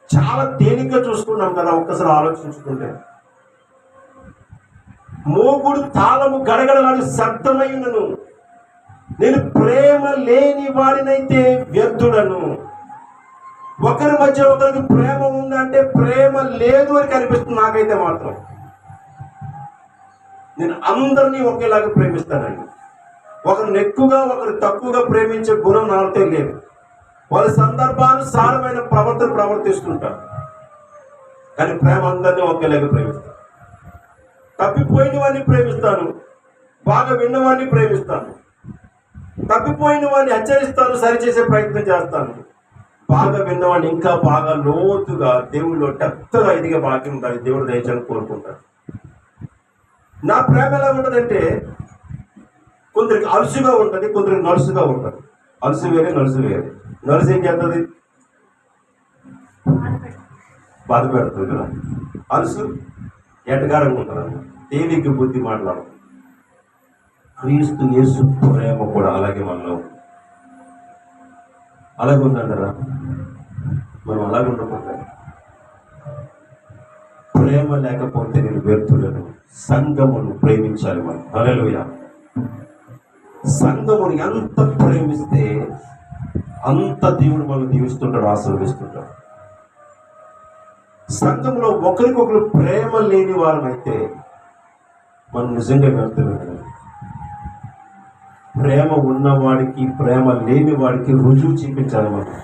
చాలా తేలిగ్గా చూసుకున్నాం కదా, ఒక్కసారి ఆలోచించుకుంటే. మోగుడు తాళము గడగడలాడి శబ్దమైనను నేను ప్రేమ లేని వాడినైతే వ్యర్థుడను. ఒకరి మధ్య ఒకరికి ప్రేమ ఉందంటే ప్రేమ లేదు అని కనిపిస్తుంది నాకైతే మాత్రం. నేను అందరినీ ఒకేలాగా ప్రేమిస్తానండి. ఒకరిని ఎక్కువగా ఒకరు తక్కువగా ప్రేమించే గుణం నాతో లేదు. వాళ్ళ సందర్భానుసారమైన ప్రవర్తన ప్రవర్తిస్తుంటారు, కానీ ప్రేమ అందరినీ ఒకేలాగా ప్రేమిస్తాను. తప్పిపోయిన వాడిని ప్రేమిస్తాను, బాగా విన్నవాడిని ప్రేమిస్తాను. తప్పిపోయిన వాడిని హెచ్చరిస్తాను, సరిచేసే ప్రయత్నం చేస్తాను. బాగా విన్నవాడిని ఇంకా బాగా లోతుగా దేవుళ్ళు డెప్త్గా ఎదిగే భాగ్యం ఉండాలి, దేవుడు దయచేయాలని కోరుకుంటాను. నా ప్రేమ ఎలా ఉంటుందంటే, కొందరికి అలుసుగా ఉంటుంది, కొందరికి నలుసుగా ఉంటుంది. అలుసు వేరే, నలుసు వేరే. నలుసు ఏం చేస్తుంది? బాధ పెడుతుంది కదా. అలుసు ఎటగారంగా ఉంటుంది, తేలిగ్గా బుద్ధి మాట్లాడదు. క్రీస్తు యేసు ప్రేమ కూడా అలాగే మనలో అలాగే ఉందంటారా? మనం అలాగే ఉండకూడదు. ప్రేమ లేకపోతే నేను వ్యర్థులను. సంఘమును ప్రేమించాలి మనం. హల్లెలూయా. సంఘముని ఎంత ప్రేమిస్తే అంత దేవుడు మనం దీవిస్తుంటాడు, ఆశీర్వదిస్తుంటాడు. సంఘంలో ఒకరికొకరు ప్రేమ లేని వారమైతే మనం నిజంగా వ్యర్థులను. ప్రేమ ఉన్నవాడికి ప్రేమ లేని వాడికి రుజువు చూపించాలి మనం.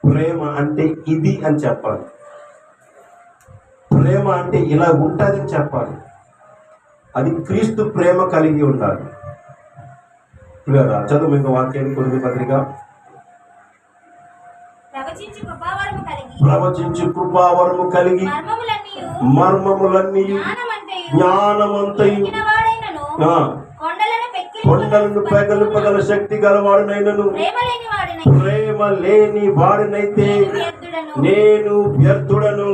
ప్రేమ అంటే ఇది అని చెప్పాలి. ప్రేమ అంటే ఇలా ఉంటుందని చెప్పాలి. అది క్రీస్తు ప్రేమ కలిగి ఉండాలి. చదువు ఇంకా వాక్యాన్ని కొద్ది పత్రిక. ప్రవచించు కృపావరము కలిగి మర్మములన్నీ జ్ఞానమంతయు కొండలను పెగలుపగల శక్తి గలవాడునైనను ప్రేమ లేని వాడినైతే నేను వ్యర్థుడను.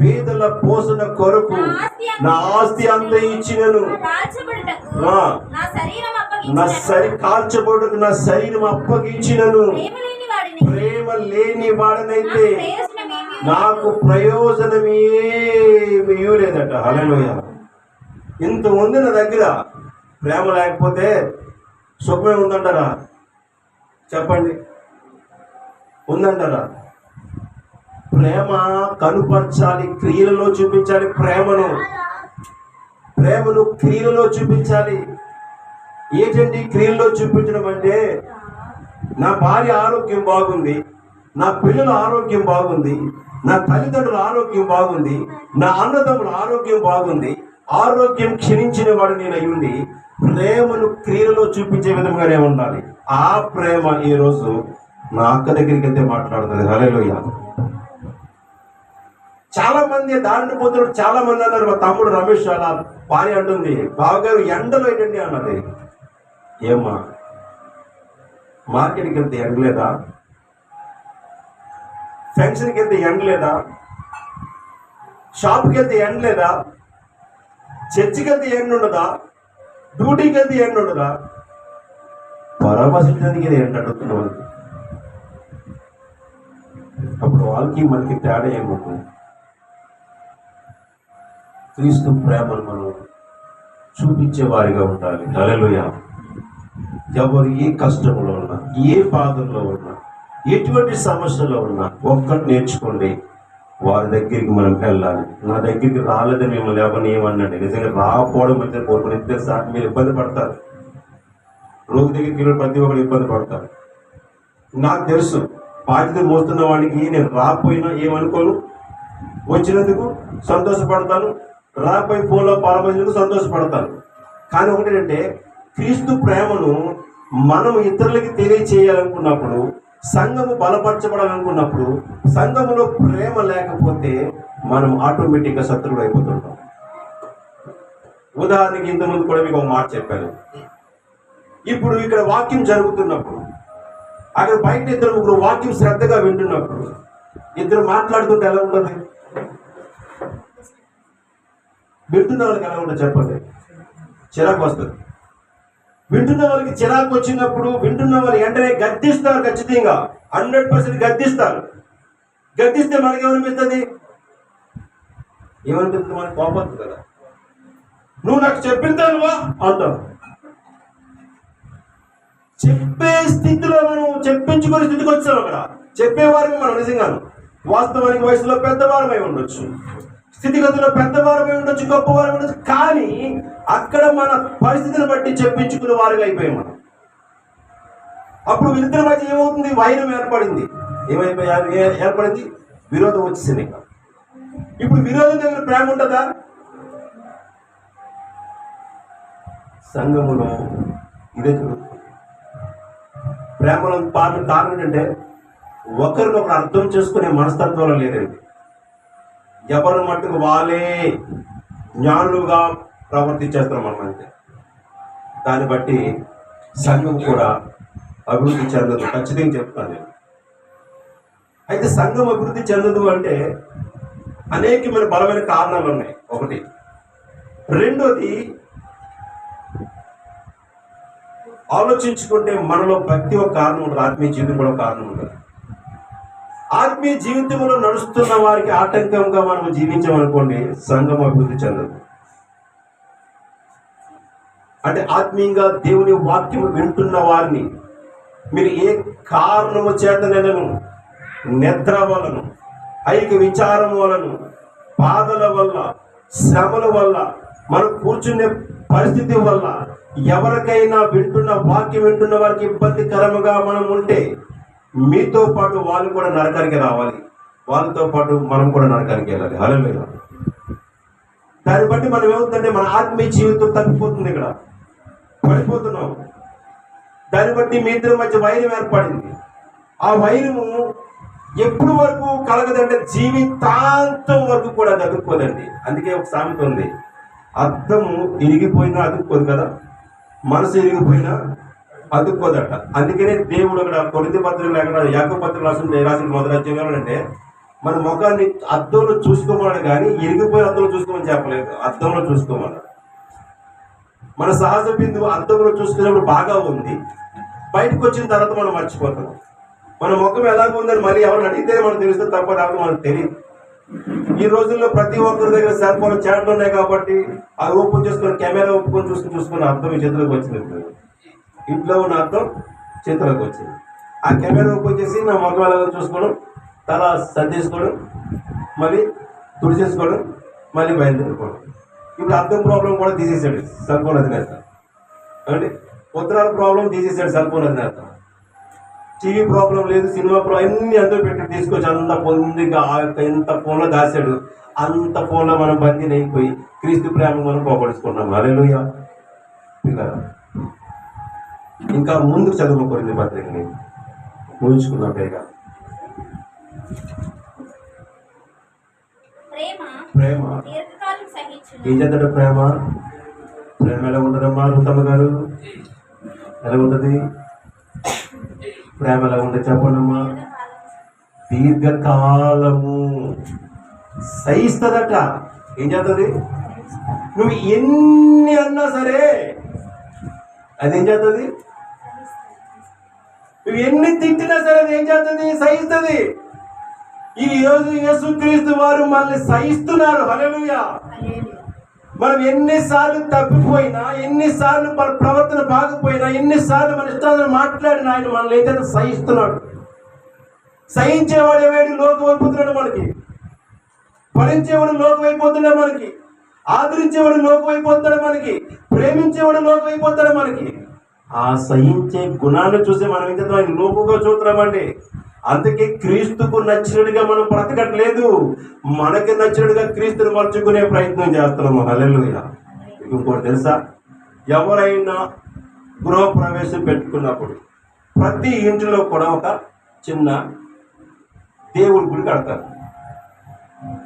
పేదల పోషణ కొరకు నా ఆస్తి అంత ఇచ్చినను, కాల్చబడుటకు నా శరీరం అప్పగించినను. ప్రేమ లేని వాడనైతే నాకు ప్రయోజనమేమీ లేదట. హల్లెలూయా. ఇంత ఉంది నా దగ్గర, ప్రేమ లేకపోతే సుఖమే ఉందంటారా? చెప్పండి, ఉందంటారా? ప్రేమ కనుపరచాలి, క్రియలలో చూపించాలి. ప్రేమను క్రియలలో చూపించాలి. ఏంటండి క్రియల్లో చూపించడం అంటే? నా భార్య ఆరోగ్యం బాగుంది, నా పిల్లల ఆరోగ్యం బాగుంది, నా తల్లిదండ్రుల ఆరోగ్యం బాగుంది, నా అన్నదమ్ముల ఆరోగ్యం బాగుంది, ఆరోగ్యం క్షీణించిన వాడు నేను అయ్యుండి ప్రేమను క్రియలలో చూపించే విధంగానే ఉండాలి. ఆ ప్రేమ ఈరోజు నా అక్క దగ్గరికి వెళ్తే మాట్లాడుతుంది. హల్లెలూయా. చాలా మంది దారిని పోతున్నారు. చాలా మంది అన్నారు, మా తమ్ముడు రమేష్ అలా భార్య అంటుంది, బావగారు ఎండలో ఏంటండి అన్నది. ఏమ్మా, మార్కెట్కి వెళ్తే ఎండ లేదా? ఫంక్షన్కి వెళ్తే ఎండ లేదా? షాప్కి వెళ్తే ఎండ లేదా? చర్చికి వెళ్తే ఎండ ఉండదా? డ్యూటీకి వెళ్తే ఎండ ఉండదా? పరామర్శించడానికి ఎండ అడుగుతున్నాం. అప్పుడు వాళ్ళకి మనకి తేడా ఏముంటుంది? క్రీస్తు ప్రేమను మనం చూపించే వారిగా ఉండాలి. హల్లెలూయా. ఎవరు ఏ కష్టంలో ఉన్నా, ఏ బాధల్లో ఉన్నా, ఎటువంటి సమస్యలో ఉన్నా ఒక్కటి నేర్చుకోండి, వారి దగ్గరికి మనం వెళ్ళాలి. నా దగ్గరికి రాలేదని మిమ్మల్ని ఎవరిని ఏమన్నాడు? నిజంగా రాకపోవడం అయితే కోరుకుని సార్ మీరు ఇబ్బంది పడతారు. రోగి దగ్గరికి వెళ్ళి ప్రతి ఒక్కరు ఇబ్బంది పడతారు. నాకు తెలుసు, బాధ్యత మోస్తున్న వాడికి నేను రాకపోయినా ఏమనుకోను, వచ్చినందుకు సంతోషపడతాను, రాకపోయి ఫోన్లో పాల్పొందినందుకు సంతోషపడతాను. కానీ ఒకటేంటంటే క్రీస్తు ప్రేమను మనం ఇతరులకి తెలియచేయాలనుకున్నప్పుడు, సంఘము బలపరచబడాలనుకున్నప్పుడు, సంఘములో ప్రేమ లేకపోతే మనం ఆటోమేటిక్గా శత్రువులు అయిపోతుంటాం. ఉదాహరణకి ఇంతకుముందు కూడా మీకు ఒక మాట చెప్పాను. ఇప్పుడు ఇక్కడ వాక్యం జరుగుతున్నప్పుడు, అక్కడ బయట ఇద్దరు ముగ్గురు వాక్యం శ్రద్ధగా వింటున్నప్పుడు ఇద్దరు మాట్లాడుతుంటే ఎలా ఉంటుంది? వింటున్న వాళ్ళకి ఎలా ఉంటుంది చెప్పండి? చిరాకు వస్తుంది. వింటున్న వాళ్ళకి చిరాకు వచ్చినప్పుడు వింటున్న వాళ్ళు వెంటనే గద్దిస్తారు. ఖచ్చితంగా 100% గద్దిస్తారు. గద్దిస్తే మనకి ఏమనిపిస్తుంది? ఏమనిపిస్తుంది? మనకి కోపం కదా. నువ్వు నాకు చెప్పిందానువా అంటావు. చెప్పే స్థితిలో మనం చెప్పించుకునే స్థితికి వచ్చాం. అక్కడ చెప్పేవారమే మనం నిజంగాను. వాస్తవానికి వయసులో పెద్దవారమై ఉండొచ్చు, స్థితిగతుల్లో పెద్దవారమై ఉండొచ్చు, గొప్పవారమై ఉండొచ్చు. కానీ అక్కడ మన పరిస్థితిని బట్టి చెప్పించుకునే వారుగా అయిపోయాం మనం. అప్పుడు వీళ్ళిద్దరి మధ్య ఏమవుతుంది? వైరం ఏర్పడింది. ఏర్పడింది? విరోధం వచ్చేసింది. ఇప్పుడు విరోధం దగ్గర ప్రేమ ఉంటుందా? సంఘములో ఇదే జరుగుతుంది. ప్రేమలో కారణం ఏంటంటే ఒకరినొకరు అర్థం చేసుకునే మనస్తత్వంలో లేదండి. ఎవరి మట్టుకు వాళ్ళే జ్ఞానులుగా ప్రవర్తించేస్తాం మనం అంతే. దాన్ని బట్టి సంఘం కూడా అభివృద్ధి చెందదు. ఖచ్చితంగా చెప్తాను నేను. అయితే సంఘం అభివృద్ధి చెందదు అంటే అనేకమైన బలమైన కారణాలు ఉన్నాయి. ఒకటి. రెండోది, ఆలోచించుకుంటే మనలో భక్తి ఒక కారణం ఉంటుంది, ఆత్మీయ జీవితం కూడా ఒక కారణం ఉంటుంది. ఆత్మీయ జీవితంలో నడుస్తున్న వారికి ఆటంకంగా మనం జీవించామనుకోండి, సంఘం అభివృద్ధి చెందదు. అంటే ఆత్మీయంగా దేవుని వాక్యం వింటున్న వారిని మీరు ఏ కారణము చేతనను, నిద్ర వలన, ఐక విచారం వలన, బాధల వల్ల, శ్రమల వల్ల, మనం కూర్చునే పరిస్థితి వల్ల ఎవరికైనా వింటున్న వాక్యం వింటున్న వారికి ఇబ్బందికరముగా మనం ఉంటే, మీతో పాటు వాళ్ళు కూడా నరకానికి రావాలి, వాళ్ళతో పాటు మనం కూడా నరకానికి వెళ్ళాలి. హల్లెలూయా. దాన్ని బట్టి మనం ఏమవుతుందంటే మన ఆత్మీయ జీవితం తగ్గిపోతుంది, ఇక్కడ పడిపోతున్నాం. దాన్ని బట్టి మీ ఇద్దరి మధ్య వైరం ఏర్పడింది. ఆ వైరము ఎప్పుడు వరకు కలగదంటే జీవితాంతం వరకు కూడా తగ్గిపోదండి. అందుకే ఒక సామెత ఉంది, అద్దము ఇరిగిపోయినా అతుక్కోదు కదా, మనసు ఇరిగిపోయినా అతుక్కోదట. అందుకనే దేవుడు అక్కడ కొరింథీ పత్రికలో, అక్కడ యాకోబు పత్రికలో రాసిన మొదటి అధ్యాయం అంటే మన ముఖాన్ని అద్దంలో చూసుకోమన్నాడు, కానీ ఇరిగిపోయిన అద్దంలో చూసుకోమని చెప్పలేదు, అద్దంలో చూసుకోమన్నాడు. మన సహజ బిందువు అద్దంలో చూసుకున్నప్పుడు బాగా ఉంది, బయటకు వచ్చిన తర్వాత మనం మర్చిపోతాం. మన ముఖం ఎలాగ ఉందని మళ్ళీ ఎవరిని అడిగితే మనకు తెలుస్తుంది తప్ప రాదు మనకు తెలియదు. ఈ రోజుల్లో ప్రతి ఒక్కరి దగ్గర సెల్ ఫోన్ చాట్లు ఉన్నాయి కాబట్టి అది ఓపెన్ చేసుకొని కెమెరా ఓపెన్ చూసుకుని అర్థం ఈ చేతులకు వచ్చింది. ఇంట్లో ఉన్న అర్థం చేతులకు వచ్చింది. ఆ కెమెరా ఓపెన్ చేసి నా ముఖం ఎలాగో చూసుకోవడం, తల సర్దేసుకోవడం, మళ్ళీ తుడిచేసుకోవడం, మళ్ళీ బయలుదేరుకోవడం. ఇప్పుడు అర్థం ప్రాబ్లం కూడా తీసేసాడు సెల్ ఫోన్ అధినేత. అంటే ఉత్తరాల ప్రాబ్లం తీసేసాడు సెల్ ఫోన్ అధినేత. టీవీ ప్రాబ్లం లేదు, సినిమా ప్రాబ్లం అన్ని అందరూ పెట్టి తీసుకొచ్చి అంత పొందిగా ఆ యొక్క ఎంత ఫోన్లో దాచాడు. అంత ఫోన్లో మనం బందీని అయిపోయి క్రీస్తు ప్రేమ మనం పోగొడుచుకున్నాం. హల్లెలూయా. ఇంకా ముందుకు చదువు కొరింథీ పత్రికని ఊహించుకున్నాం. పైగా ప్రేమ ఏం చేద్దాడు? ప్రేమ ఎలా ఉండదమ్మా రుతమ్మ గారు? ఎలా ఉంటుంది ప్రేమ? ఎలా ఉంటుంది చెప్పండమ్మా? దీర్ఘకాలము సహిస్తుందట. ఏం చేస్తుంది? నువ్వు ఎన్ని అన్నా సరే అది ఏం చేస్తుంది? నువ్వు ఎన్ని తిట్టినా సరే అది ఏం చేస్తుంది? సహిస్తుంది. ఈ రోజు యేసుక్రీస్తు వారు మనల్ని సహిస్తున్నారు. హల్లెలూయా. మనం ఎన్నిసార్లు తప్పిపోయినా, ఎన్నిసార్లు మన ప్రవర్తన బాగపోయినా, ఎన్నిసార్లు మన ఇష్టాలను మాట్లాడినా ఆయన మనల్ని ఏదైనా సహిస్తున్నాడు. సహించేవాడు ఏవాడు లోకం అయిపోతున్నాడు మనకి, భరించేవాడు లోకం అయిపోతున్నాడు మనకి, ఆదరించేవాడు లోకం అయిపోతున్నాడు మనకి, ప్రేమించేవాడు లోకం అయిపోతాడు మనకి. ఆ సహించే గుణాన్ని చూసి మనం ఏం చేద్దాం? ఆయన లోకుగా చూస్తున్నామండి. అందుకే క్రీస్తుకు నచ్చినట్టుగా మనం బ్రతకట్లేదు, మనకి నచ్చినట్టుగా క్రీస్తుని మర్చుకునే ప్రయత్నం చేస్తున్నాము. హల్లెలూయా. ఇంకోటి తెలుసా? ఎవరైనా గృహప్రవేశం పెట్టుకున్నప్పుడు ప్రతి ఇంటిలో కూడా ఒక చిన్న దేవుడి గుడి కడతారు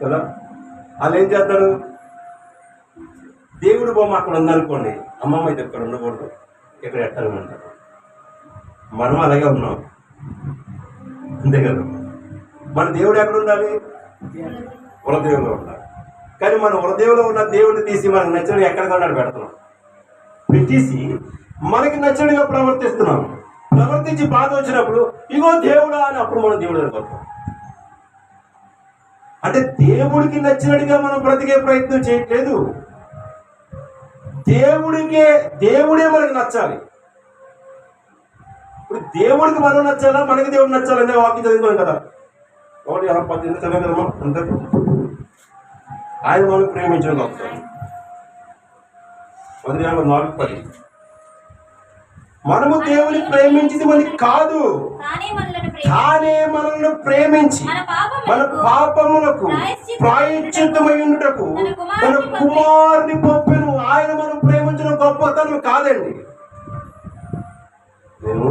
కదా. వాళ్ళు ఏం చేస్తారు? దేవుడి బొమ్మ అక్కడ ఉందనుకోండి, అమ్మమ్మ అయితే ఇక్కడ ఉండకూడదు, ఇక్కడ ఎట్టాలంటారు. మనం అలాగే ఉన్నాం, అంతే కదా. మన దేవుడు ఎక్కడ ఉండాలి? హృదయంలో ఉండాలి. కానీ మన హృదయంలో ఉన్న దేవుడిని తీసి మనకు నచ్చినట్టు ఎక్కడ కొన్నాడు పెడుతున్నాం, పెట్టేసి మనకి నచ్చినట్టుగా ప్రవర్తిస్తున్నాం. ప్రవర్తించి బాధ వచ్చినప్పుడు ఇగో దేవుడా అని అప్పుడు మనం దేవుడు అనుకుంటాం. అంటే దేవుడికి నచ్చినట్టుగా మనం బ్రతికే ప్రయత్నం చేయట్లేదు. దేవుడే మనకు నచ్చాలి. ఇప్పుడు దేవుడికి మనం నచ్చాలా, మనకి దేవుడు నచ్చాలనే వాక్యం చదువుతాం కదా. 1:18 చదివాం కదమ్మా. అంతే. ఆయన మనం ప్రేమించడం వస్తాం. 4:10 మనము దేవుని ప్రేమించింది మనకి కాదు, తానే మనల్ని ప్రేమించి మన పాపములకు ప్రాయశ్చిత్తమై ఉండుటకు తన కుమారుని పంపెను. ఆయన మనం ప్రేమించిన గొప్పతనం కాదండి. నేను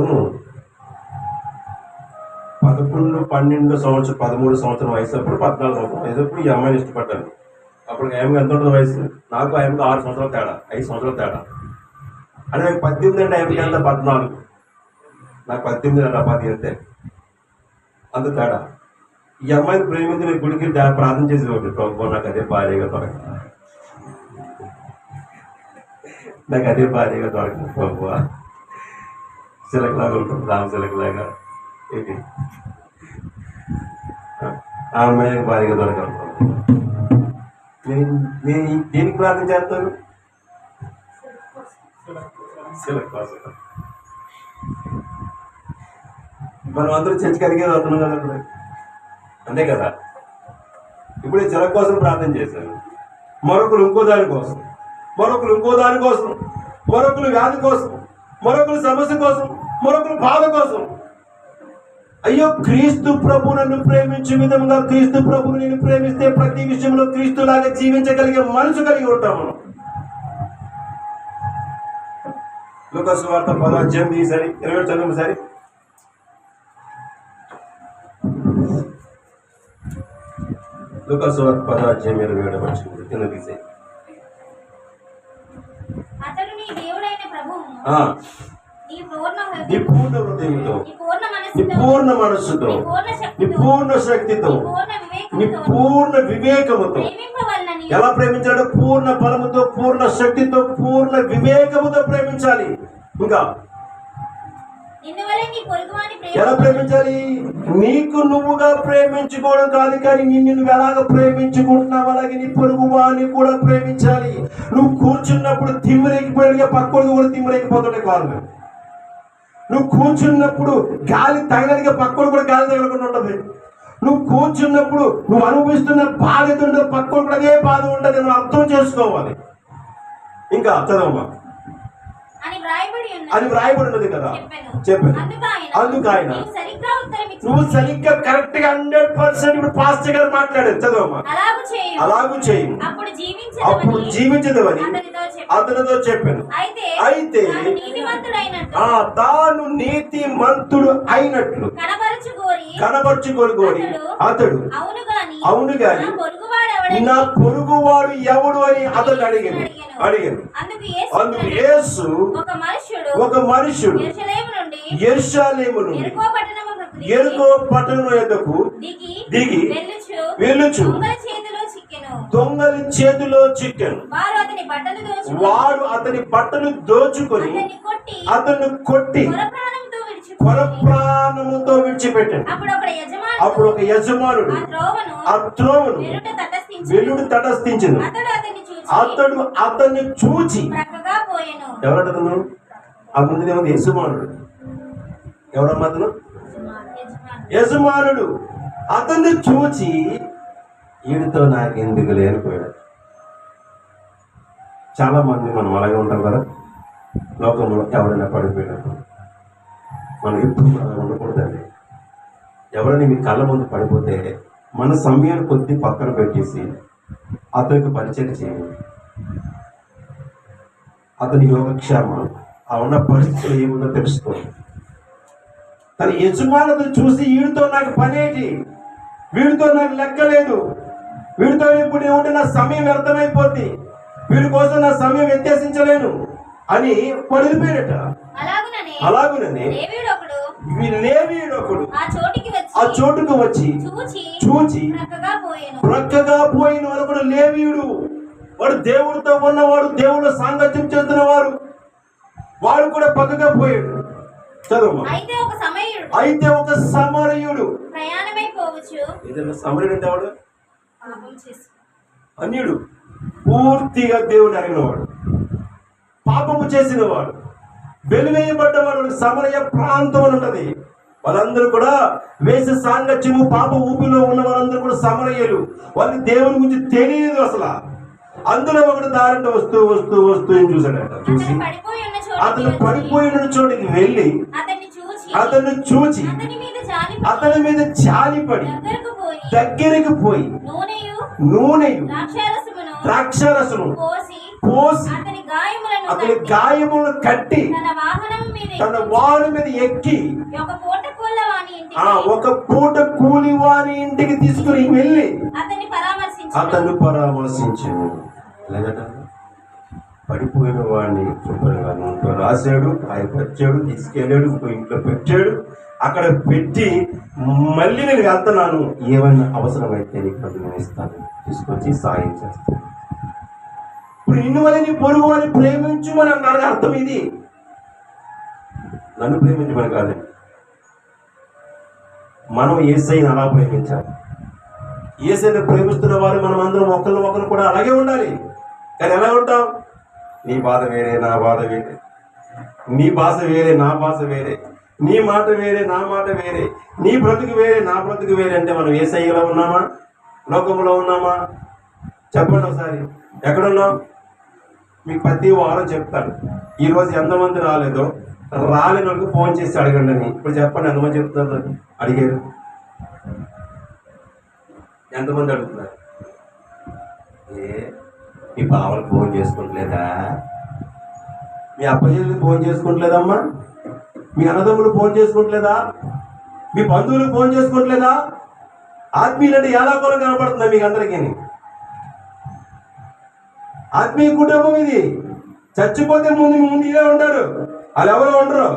11, 12 సంవత్సరం, 13 సంవత్సరం వయసు అప్పుడు, 14 సంవత్సరం వయసు అప్పుడు ఈ అమ్మాయిని ఇష్టపడ్డాను. అప్పుడు ఆమెకు ఎంత ఉంటుంది వయసు? నాకు ఆమెకు 6 సంవత్సరాలు తేడా, 5 సంవత్సరాలు తేడా. అంటే నాకు 18 అంటే ఆమెకి ఎంత 14, నాకు 18 అంటే 10 అంతే, అంత తేడా. ఈ అమ్మాయిని ప్రేమించి నేను గుడికి ప్రార్థన చేసేవాడు, ప్రభు నాకు అదే భార్యగా దొరకదు, నాకు అదే భార్యగా దొరకదు ప్రభు. సిలకలాగా ఉంటుంది, రామ సిలకలాగా. ఏంటి ఆ అమ్మాయికి భారీగా దొరకాలి. నేను దేనికి ప్రార్థన చేస్తాను? మనం అందరూ చర్చకి అడిగేది అవుతున్నాం కదా ఇప్పుడు, అంతే కదా. ఇప్పుడు ఈ చిలక కోసం ప్రార్థన చేశాను, మరొకరు ఇంకో దాని కోసం, మరొకరు ఇంకో దాని కోసం, మరొకరు వ్యాధి కోసం, మరొకరు సమస్య కోసం, మరొకరు బాధ కోసం. అయ్యో, క్రీస్తు ప్రభు నన్ను ప్రేమించే విధంగా క్రీస్తు ప్రభుని నేను ప్రేమిస్తే ప్రతి విషయంలో క్రీస్తులాగా జీవించగలిగే మనసు కలిగి ఉంటాం మనం. లూకా సువార్త 10వ అధ్యాయం ఈసారి 20 చదువు సారి. లూకా సువార్త 10వ అధ్యాయం 27వ వచనం కింద తీసేయి. అతడు నీ దేవుడైన ప్రభువు నీ పూర్ణ హృదయంతో, నీ పూర్ణ మనస్సుతో, నీ పూర్ణ శక్తితో, నీ పూర్ణ వివేకముతో. ఎలా ప్రేమించాడు? పూర్ణ బలముతో, పూర్ణ శక్తితో, పూర్ణ వివేకముతో ప్రేమించాలి. ఇంకా ఎలా ప్రేమించాలి? నీకు నువ్వుగా ప్రేమించుకోవడం కాదు, కానీ నిన్ను నువ్వు ఎలాగ ప్రేమించుకుంటున్నావు అలాగే నీ పొరుగు వాడిని కూడా ప్రేమించాలి. నువ్వు కూర్చున్నప్పుడు తిమ్మిరెక్కిపోయిగా పక్కడికి కూడా తిమ్మిరెక్కిపోతుంటే కాదు. నువ్వు కూర్చున్నప్పుడు గాలి తగలడిగా పక్కడు కూడా గాలి తగలకుండా ఉంటుంది. నువ్వు కూర్చున్నప్పుడు నువ్వు అనుభవిస్తున్న బాధ ఉండదు, పక్కడు కూడా అదే బాధ ఉంటుంది. నువ్వు అర్థం చేసుకోవాలి. ఇంకా చదవమ్మా అని వ్రాయబడి ఉన్నది కదా, చెప్పాను. అందుకు ఆయన నువ్వు సరిగ్గా కరెక్ట్ గా 100% ఇప్పుడు పాస్టర్ గారు మాట్లాడారు. చదవమ్మా. అలాగూ చేయి, అప్పుడు జీవించదవని అతనితో చెప్పాను. అయితే తాను నీతిమంతుడు అయినట్లు కనబరుచుకోరి అతడు అవును గాని నా పొరుగువాడు ఎవడు అని అతడు అడిగాను. అందుకు యేసు ఒక మనుషుడు యెరూషలేము నుండి యెరికో పట్టణం యొద్దకు దిగి వెళ్ళుచు దొంగలి చేతిలో చిక్కెను. వాడు అతని బట్టలు దోచుకొని అతన్ని కొట్టి కొరప్రాణముతో విడిచిపెట్టాడు. అప్పుడు ఒక యజమానుడు ఆ త్రోవను వెలుడు తటస్థించెను. అతడు అతన్ని చూచి, ఎవరటను? ఆ ముందు యజమానుడు, ఎవరమ్మా అతను? యజమానుడు అతన్ని చూచి వీడితో నాకెందుకు లేనిపోయాడు. చాలా మంది మనం అలాగే ఉంటాం కదా. లోకంలో ఎవరైనా పడిపోయినప్పుడు మనం ఎప్పుడు అలా ఉండకూడదండి. ఎవరైనా మీ కళ్ళ ముందు పడిపోతే మన సమయాన్ని కొద్ది పక్కన పెట్టేసి అతనికి పరిచయం చేయండి. అతని యోగక్షేమం ఆ ఉన్న పరిస్థితులు ఏముందో తెలుసుకోండి. తన యజమానులను చూసి వీడితో నాకు పనేటి, వీడితో నాకు లెక్కలేదు, వీడితో ఇప్పుడు ఏముంటే నా సమయం వ్యర్థమైపోద్ది, వీడి కోసం నా సమయం వ్యత్యాసించలేను అని వదిలిపోయాడట. అలాగుననే లేవీయుడొకడు ఆ చోటుకు వచ్చి చూచి ప్రక్కగా పోయిన వాడు లేవీయుడు. వాడు దేవుడితో ఉన్నవాడు, దేవుడు సాంగత్యం చేస్తున్నవాడు. వాడు కూడా పక్కగా పోయాడు. చదువు. అయితే ఒక సమరయుడు సమరయుడు అంటే వాడు అన్యుడు, పూర్తిగా దేవుడు అడిగినవాడు, పాపము చేసిన వాడు, వెలువేయబడ్డవాడు. సమరయ ప్రాంతం అని ఉంటది. వాళ్ళందరూ కూడా వేసే సాంగత్యము పాప ఊపిలో ఉన్న వాళ్ళందరూ కూడా సమరయ్యలు. వాళ్ళకి దేవుని గురించి తెలియదు అసలు. అందులో ఒకటి దారిలో వస్తూ వస్తూ వస్తూ ఏం చూశాడట. చూసి అతను పడిపోయిన చోటికి వెళ్ళి అతన్ని చూచి అతని మీద జాలిపడి దగ్గరికి పోయి నూనెయు ద్రాక్షారసము పోసి అతని గాయములను కట్టి తన వారి మీద ఎక్కి ఒక పూట కూలి వారి ఇంటికి తీసుకుని వెళ్ళి అతన్ని పరామర్శించాడు. పడిపోయిన వాడిని శుభ్రంగా నూనెతో రాశాడు, గాయపరిచాడు, తీసుకెళ్ళాడు, ఇంట్లో పెట్టాడు. అక్కడ పెట్టి మళ్ళీ నేను వెళ్తున్నాను, ఏమైనా అవసరమైతే నీకు నేను ఇస్తాను, తీసుకొచ్చి సాయం చేస్తాను. ఇప్పుడు నిన్ను వల్ల నీ పొరుగు వారిని ప్రేమించుమని అన్నారు. అర్థం ఇది. నన్ను ప్రేమించమని కాదండి, మనం యేసయ్యని అలా ప్రేమించాలి. యేసుని ప్రేమిస్తున్న వారు మనం అందరం ఒకరు కూడా అలాగే ఉండాలి. కానీ ఎలా ఉంటాం? నీ బాధ వేరే, నా బాధ వేరే, నీ భాష వేరే, నా భాష వేరే, నీ మాట వేరే, నా మాట వేరే, నీ బ్రతుకు వేరే, నా బ్రతుకు వేరే. అంటే మనం యేసయ్యలో ఉన్నామా, లోకంలో ఉన్నామా? చెప్పండి ఒకసారి. ఎక్కడున్నాం? మీకు ప్రతి వారం చెప్తాను. ఈరోజు ఎంతమంది రాలేదో రాలేని వాళ్ళకి ఫోన్ చేసి అడగండి అని. ఇప్పుడు చెప్పండి, ఎంతమంది చెప్తున్నారు? అడిగారు ఎంతమంది అడుగుతున్నారు? మీ బావలు ఫోన్ చేసుకుంటలేదా? మీ అప్పచెల్లి ఫోన్ చేసుకుంటలేదమ్మా? మీ అన్నదమ్ములు ఫోన్ చేసుకుంటలేదా? మీ బంధువులు ఫోన్ చేసుకోవట్లేదా? ఆత్మీయులంటే ఎలా కూడా కనపడుతుందా మీకు అందరికీ? ఆత్మీయ కుటుంబం ఇది. చచ్చిపోతే ముందు ఇలా ఉంటారు, వాళ్ళు ఎవరో ఉండరు.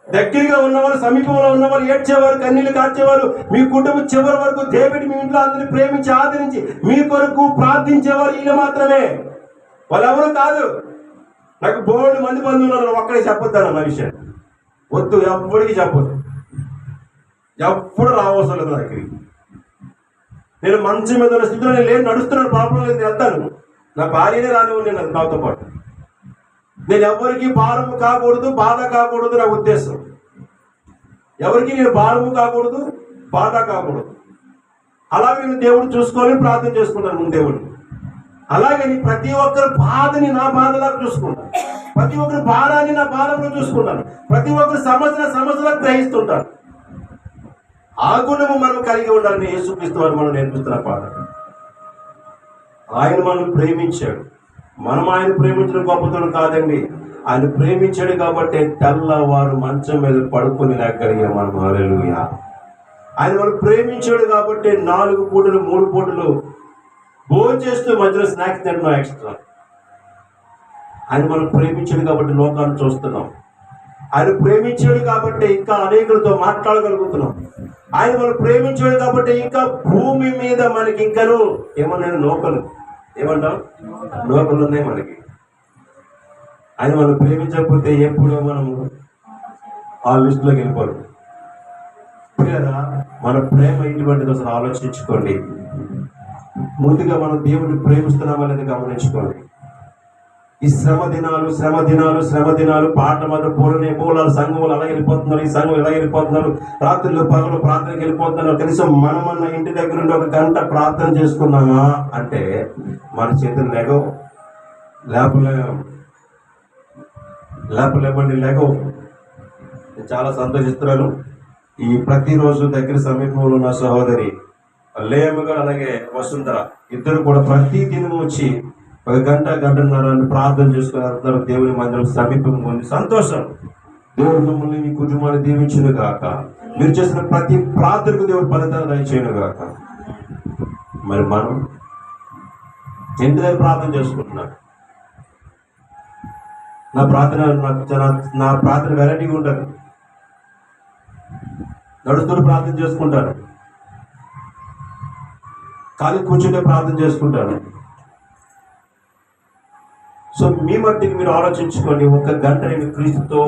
దగ్గరగా ఉన్నవారు, సమీపంలో ఉన్నవారు, ఏడ్చేవారు, కన్నీళ్లు కార్చేవారు, మీ కుటుంబం చివరి వరకు దేవుడి మీ ఇంట్లో అందరినీ ప్రేమించి ఆదరించి మీ కొరకు ప్రార్థించేవారు వీళ్ళు మాత్రమే. వాళ్ళు ఎవరు కాదు. నాకు బోర్డు మంది బంధువులు ఉన్నారు, ఒక్కడే చెప్పొద్దాను అన్న విషయం. వద్దు, ఎవ్వడికి చెప్పొద్దు, ఎప్పుడు రావసరం లేదు నాకు. నేను మంచం మీద ఉన్న స్థితిలో నేను లేని నడుస్తున్నాను, పాపం లేదు, వెళ్తాను. నా భార్యనే రానివ్వండి నేను నాతో పాటు. నేను ఎవరికి భారము కాకూడదు, బాధ కాకూడదు నా ఉద్దేశం. ఎవరికి నేను భారము కాకూడదు, బాధ కాకూడదు. అలాగే నేను దేవుడు చూసుకొని ప్రార్థన చేసుకుంటాను ముందు దేవుడిని. అలాగని ప్రతి ఒక్కరి బాధని నా బాధలాగా చూసుకుంటాను, ప్రతి ఒక్కరి భారాన్ని నా భారంలో చూసుకుంటాను, ప్రతి ఒక్కరి సమస్యలకు గ్రహిస్తుంటాను. ఆ గుణము మనం కలిగి ఉండాలని యేసుక్రీస్తు వారు మనం నేర్పిస్తున్న పాట. ఆయన మనల్ని ప్రేమించాడు. మనం ఆయన ప్రేమించడం గొప్పతనం కాదండి. ఆయన ప్రేమించాడు కాబట్టి తెల్లవారు మంచం మీద పడుకుని లేకగలిగా మనం. హల్లెలూయా. ఆయన మనం ప్రేమించాడు కాబట్టి 4 పూటలు 3 పూటలు భోజనం చేస్తూ మధ్యలో స్నాక్స్ తింటున్నాం ఎక్స్ట్రా. ఆయన మనం ప్రేమించాడు కాబట్టి లోకాన్ని చూస్తున్నాం. ఆయన ప్రేమించాడు కాబట్టి ఇంకా అనేకులతో మాట్లాడగలుగుతున్నాం. ఆయన మనం ప్రేమించాడు కాబట్టి ఇంకా భూమి మీద మనకి ఇంకను ఏమన్నా నూకలు, ఏమంటాం, నూకలు ఉన్నాయి మనకి. ఆయన మనం ప్రేమించకపోతే ఎప్పుడో మనము ఆ లిస్టులోకి వెళ్ళిపోరు కదా. మన ప్రేమ ఇటువంటిది అసలు ఆలోచించుకోండి. ముందుగా మనం దేవుడిని ప్రేమిస్తున్నామా లేదా గమనించుకోండి. ఈ శ్రమ దినాలు పాటల మాత్రం పూలాలు సంఘములు ఎలా వెళ్ళిపోతున్నారు, ఈ సంఘం ఎలా వెళ్ళిపోతున్నారు, రాత్రులు పగలు ప్రార్థనకి వెళ్ళిపోతున్నారు. కనీసం మనమన్న ఇంటి దగ్గర నుండి 1 గంట ప్రార్థన చేసుకున్నామా అంటే మన చేతులు లేపలేమండి, లేగవు. నేను చాలా సంతోషిస్తున్నాను. ఈ ప్రతిరోజు దగ్గర సమీపంలో ఉన్న సహోదరి లేముగా అలాగే వసుంధర ఇద్దరు కూడా ప్రతి దినం వచ్చి 1 గంటన్నర ప్రార్థన చేసుకుని వెళ్తున్నారు. దేవుని మందిరం సమీపం ఉంది. సంతోషం. దేవుడు మిమ్మల్ని మీ కుటుంబాన్ని దీవించును గాక. మీరు చేసిన ప్రతి ప్రార్థనకు దేవుడు ఫలితాలు దయచేయను గాక. మరి మనం ఇంటి దగ్గర ప్రార్థన చేసుకుంటున్నాను. నా ప్రార్థన వెరైటీగా ఉంటుంది. నడుస్తూ ప్రార్థన చేసుకుంటాను, ఖాళీ కూర్చుంటే ప్రార్థన చేసుకుంటాను. సో మీ మట్టికి మీరు ఆలోచించుకోండి. 1 గంట నేను క్రీస్తుతో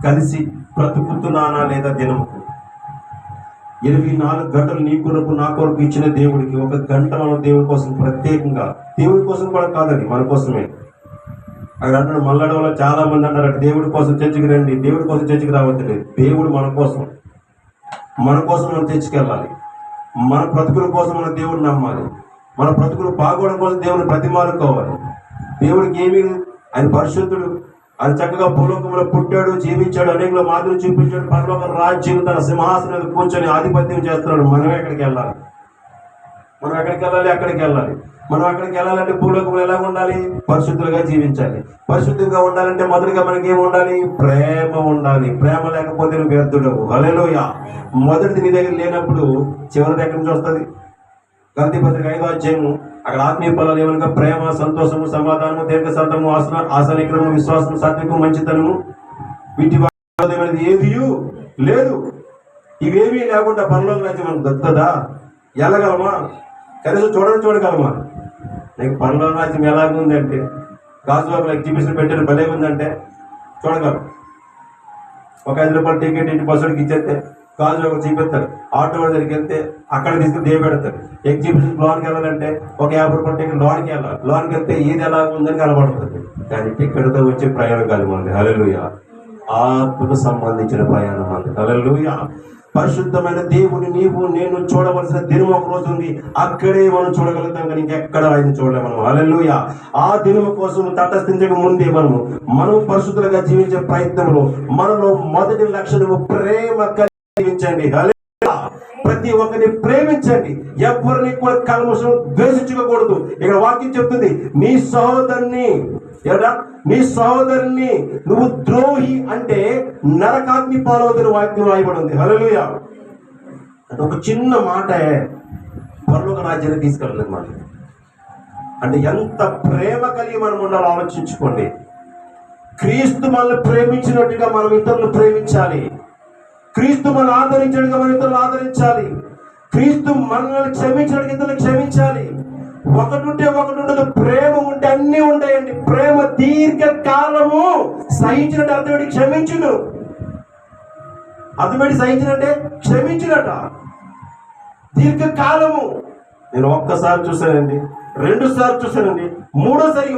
కలిసి బ్రతుకుతున్నానా లేదా? దినముకు 24 గంటలు నీ కొరకు నా కొరకు ఇచ్చిన దేవుడికి 1 గంట మనం దేవుడి కోసం ప్రత్యేకంగా, దేవుడి కోసం కూడా కాదండి, మన కోసమే. అక్కడ అంటారు మల్లడవలో చాలా మంది అంటారు దేవుడి కోసం చర్చికి రండి. దేవుడి కోసం చర్చికి రావద్దు. దేవుడు మన కోసం మనం తెచ్చుకెళ్ళాలి. మన బ్రతుకుల కోసం మన దేవుడిని నమ్మాలి. మన బ్రతుకులు బాగోవడం కోసం దేవుని ప్రతిమాలుకోవాలి. దేవుడికి ఏమీ, ఆయన పరిశుద్ధుడు. ఆయన చక్కగా భూలోకంలో పుట్టాడు, జీవించాడు, అనేకలో మాదిరి చూపించాడు. పరలోక రాజ్యం తన సింహాసనం కూర్చొని ఆధిపత్యం చేస్తున్నాడు. మనం ఎక్కడికి వెళ్ళాలి? మనం అక్కడికి వెళ్ళాలంటే భూలోకంలో ఎలా ఉండాలి? పరిశుద్ధులుగా జీవించాలి. పరిశుద్ధంగా ఉండాలంటే మొదటిగా మనకి ఏమి ఉండాలి? ప్రేమ ఉండాలి. ప్రేమ లేకపోతే నువ్వు వ్యర్థుడవు. హల్లెలూయా. మొదటిది నీ దగ్గర లేనప్పుడు చివరిది ఎక్కడి నుంచి వస్తుంది? గలతీ పత్రిక 5వ అధ్యాయము అక్కడ ఆత్మీయ ఫలాలు ఏమనగా ప్రేమ, సంతోషము, సమాధానము, దీర్ఘశాంతము, ఆశానిగ్రహము, విశ్వాసము, సాత్వికము, మంచితనము, వీటి ఏది లేదు. ఇవేమీ లేకుండా పరలోక రాజ్యం మనకు దొరుకుతుందా? వెళ్ళగలమా? కనీసం చూడగలమా? నీకు పరలోక రాజ్యం ఎలాగుందంటే గాజువాకలో ఎగ్జిబిషన్ పెట్టిన భలే ఉందంటే చూడగలం. ఒక 5 రూపాయల టికెట్ ఇంటి బస్సుడికి ఇచ్చేస్తే కాలేజ్ ఒక చూపిస్తాడు, ఆటో వాడి దగ్గరికి వెళ్తే అక్కడ తీసుకుని దే పెడతాడు. ఎగ్జిబిషన్ లోన్కి వెళ్ళాలంటే ఒక 50 రూపాయలు టికెట్ లోన్కి వెళ్ళాలి. లోన్కి వెళ్తే ఏది ఎలా ఉందని కనబడుతుంది. కానీ టికెట్తో వచ్చే ప్రయాణం కాదు మనది. హల్లెలూయా. ఆత్మకు సంబంధించిన ప్రయాణం మనది. హల్లెలూయా. పరిశుద్ధమైన దేవుని నీవు నేను చూడవలసిన దినం ఒక రోజు ఉంది. అక్కడే మనం చూడగలుగుతాం, కానీ ఇంకెక్కడ ఆయన చూడలేము మనం. హల్లెలూయా. ఆ దినం కోసం తటస్థించక ముందే మనం పరిశుద్ధులుగా జీవించే ప్రయత్నంలో మనలో మొదటి లక్షణము ప్రేమ జీవించండి. హల్లెలూయా. ప్రతి ఒక్కరిని ప్రేమించండి. ఎవరిని కూడా కల్మషం ద్వేషించకూడదు. ఇక్కడ వాక్యం చెప్తుంది, నీ సహోదరుని నువ్వు ద్రోహి అంటే నరకాగ్ని పాలవుతున్న వాక్యం రాయబడి ఉంది. హల్లెలూయా. అంటే ఒక చిన్న మాట పరలోక రాజ్యాన్ని తీసుకెళ్ళలేదు మాట. అంటే ఎంత ప్రేమ కలిగి మనం ఉండాలో ఆలోచించుకోండి. క్రీస్తు మనల్ని ప్రేమించినట్టుగా మనం ఇతరులను ప్రేమించాలి. క్రీస్తు మనల్ని ఆదరించినట్టుగా మనం ఇతరులు ఆదరించాలి. క్రీస్తు మనల్ని క్షమించినట్టుగా ఇతరులను క్షమించాలి. ఒకటి ఉంటే ఒకటి ఉండదు. ప్రేమ ఉంటే అన్నీ ఉంటాయండి. ప్రేమ దీర్ఘకాలము సహించినట్టు అర్థమేంటి? క్షమించును. అర్థమేంటి సహించినట్టే? క్షమించినట. దీర్ఘకాలము. నేను ఒక్కసారి చూశానండి, 2 సార్లు చూశానండి, 3ఓసారి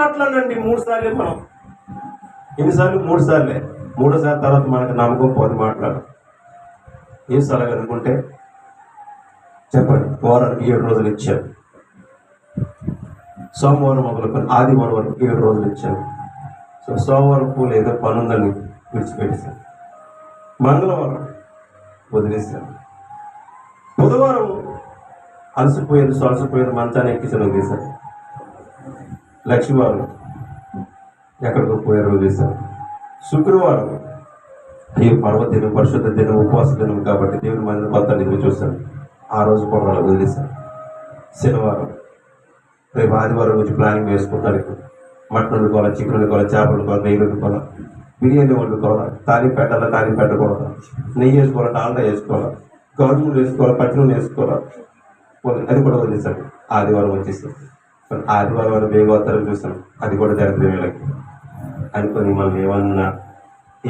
మాట్లాడండి. 3 సార్లే మనం. ఎన్నిసార్లు? 3 సార్లే. 3వ సారి తర్వాత మనకు నమ్మకం పోతే మాట్లాడు. ఏ సలహా అనుకుంటే చెప్పండి. వారానికి 7 రోజులు ఇచ్చాను. సోమవారం మొదలుకొని ఆదివారం వరకు 7 రోజులు ఇచ్చాను. సో సోమవారం పూలు ఏదో పనుందని విడిచిపెట్టేశాను. మంగళవారం వదిలేశాను. బుధవారం అలసిపోయారు మంచాన్ని ఎక్కించడం వదిలేశాను. లక్ష్మీవారం ఎక్కడికో పోయారు వదిలేశాను. శుక్రవారం ఈ పర్వదినం, పరిశుద్ధ దినం, ఉపవాస దినం కాబట్టి దేవుని మందిరం కొత్త చూశాను. ఆ రోజు కూడా వదిలేశాను. శనివారం రేపు ఆదివారం నుంచి ప్లానింగ్ వేసుకుంటారు. మటన్ వండుకోవాలా, చికెన్ వండుకోవాలా, చేపలు వండుకోవాలా, నెయ్యి వండుకోవాలా, బిర్యానీ వండుకోవాలా, తాలింపు పెట్టాలా, తాలింపు పెట్టకూడదా, నెయ్యి వేసుకోవాలా, డాల్డా వేసుకోవాలా, గవర్నమెంట్ వేసుకోవాలా, పచ్చినూనె వేసుకోవాలా, అది కూడా వదిలేశాను. ఆదివారం వచ్చేసాను. ఆదివారం అని వేగవతారం చూసాను. అది కూడా జరిగిన వీళ్ళకి అనుకొని మనం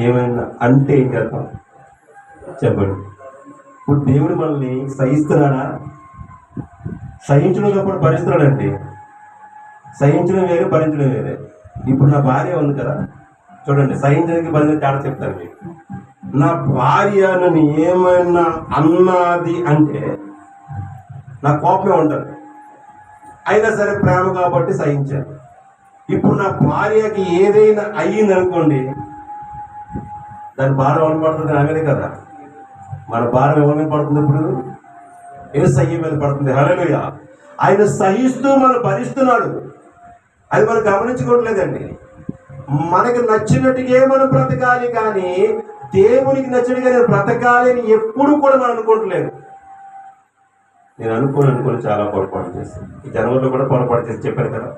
ఏమన్నా అంటే ఏం చేద్దాం చెప్పండి. ఇప్పుడు దేవుడు మనల్ని సహిస్తున్నాడా? సహించడం కూడా భరిస్తున్నాడండి. సహించడం వేరే, భరించడం వేరే. ఇప్పుడు నా భార్య ఉంది కదా, చూడండి, సహించడానికి భరించడం తేడా చెప్తాను మీకు. నా భార్య నన్ను ఏమైనా అన్నది అంటే నా కోపమే ఉంటుంది. అయినా సరే ప్రేమ కాబట్టి సహించాను. ఇప్పుడు నా భార్యకి ఏదైనా అయ్యింది అనుకోండి, దాని భారం ఎవరి పడుతుంది? నా మీదే కదా. మన భారం ఎవరి మీద పడుతుంది? ఇప్పుడు యేసయ్య మీద పడుతుంది. హల్లెలూయా. ఆయన సహిస్తూ మనం భరిస్తున్నాడు. అది మనం గమనించుకోవట్లేదండి. మనకు నచ్చినట్టుగా మనం బ్రతకాలి, కానీ దేవునికి నచ్చినట్టుగా నేను బ్రతకాలి అని ఎప్పుడు కూడా మనం అనుకోవట్లేదు. నేను అనుకోని చాలా పొరపాటు చేస్తాను. ఈ జనవరిలో కూడా పొరపాటు చేసి చెప్పాను కదా,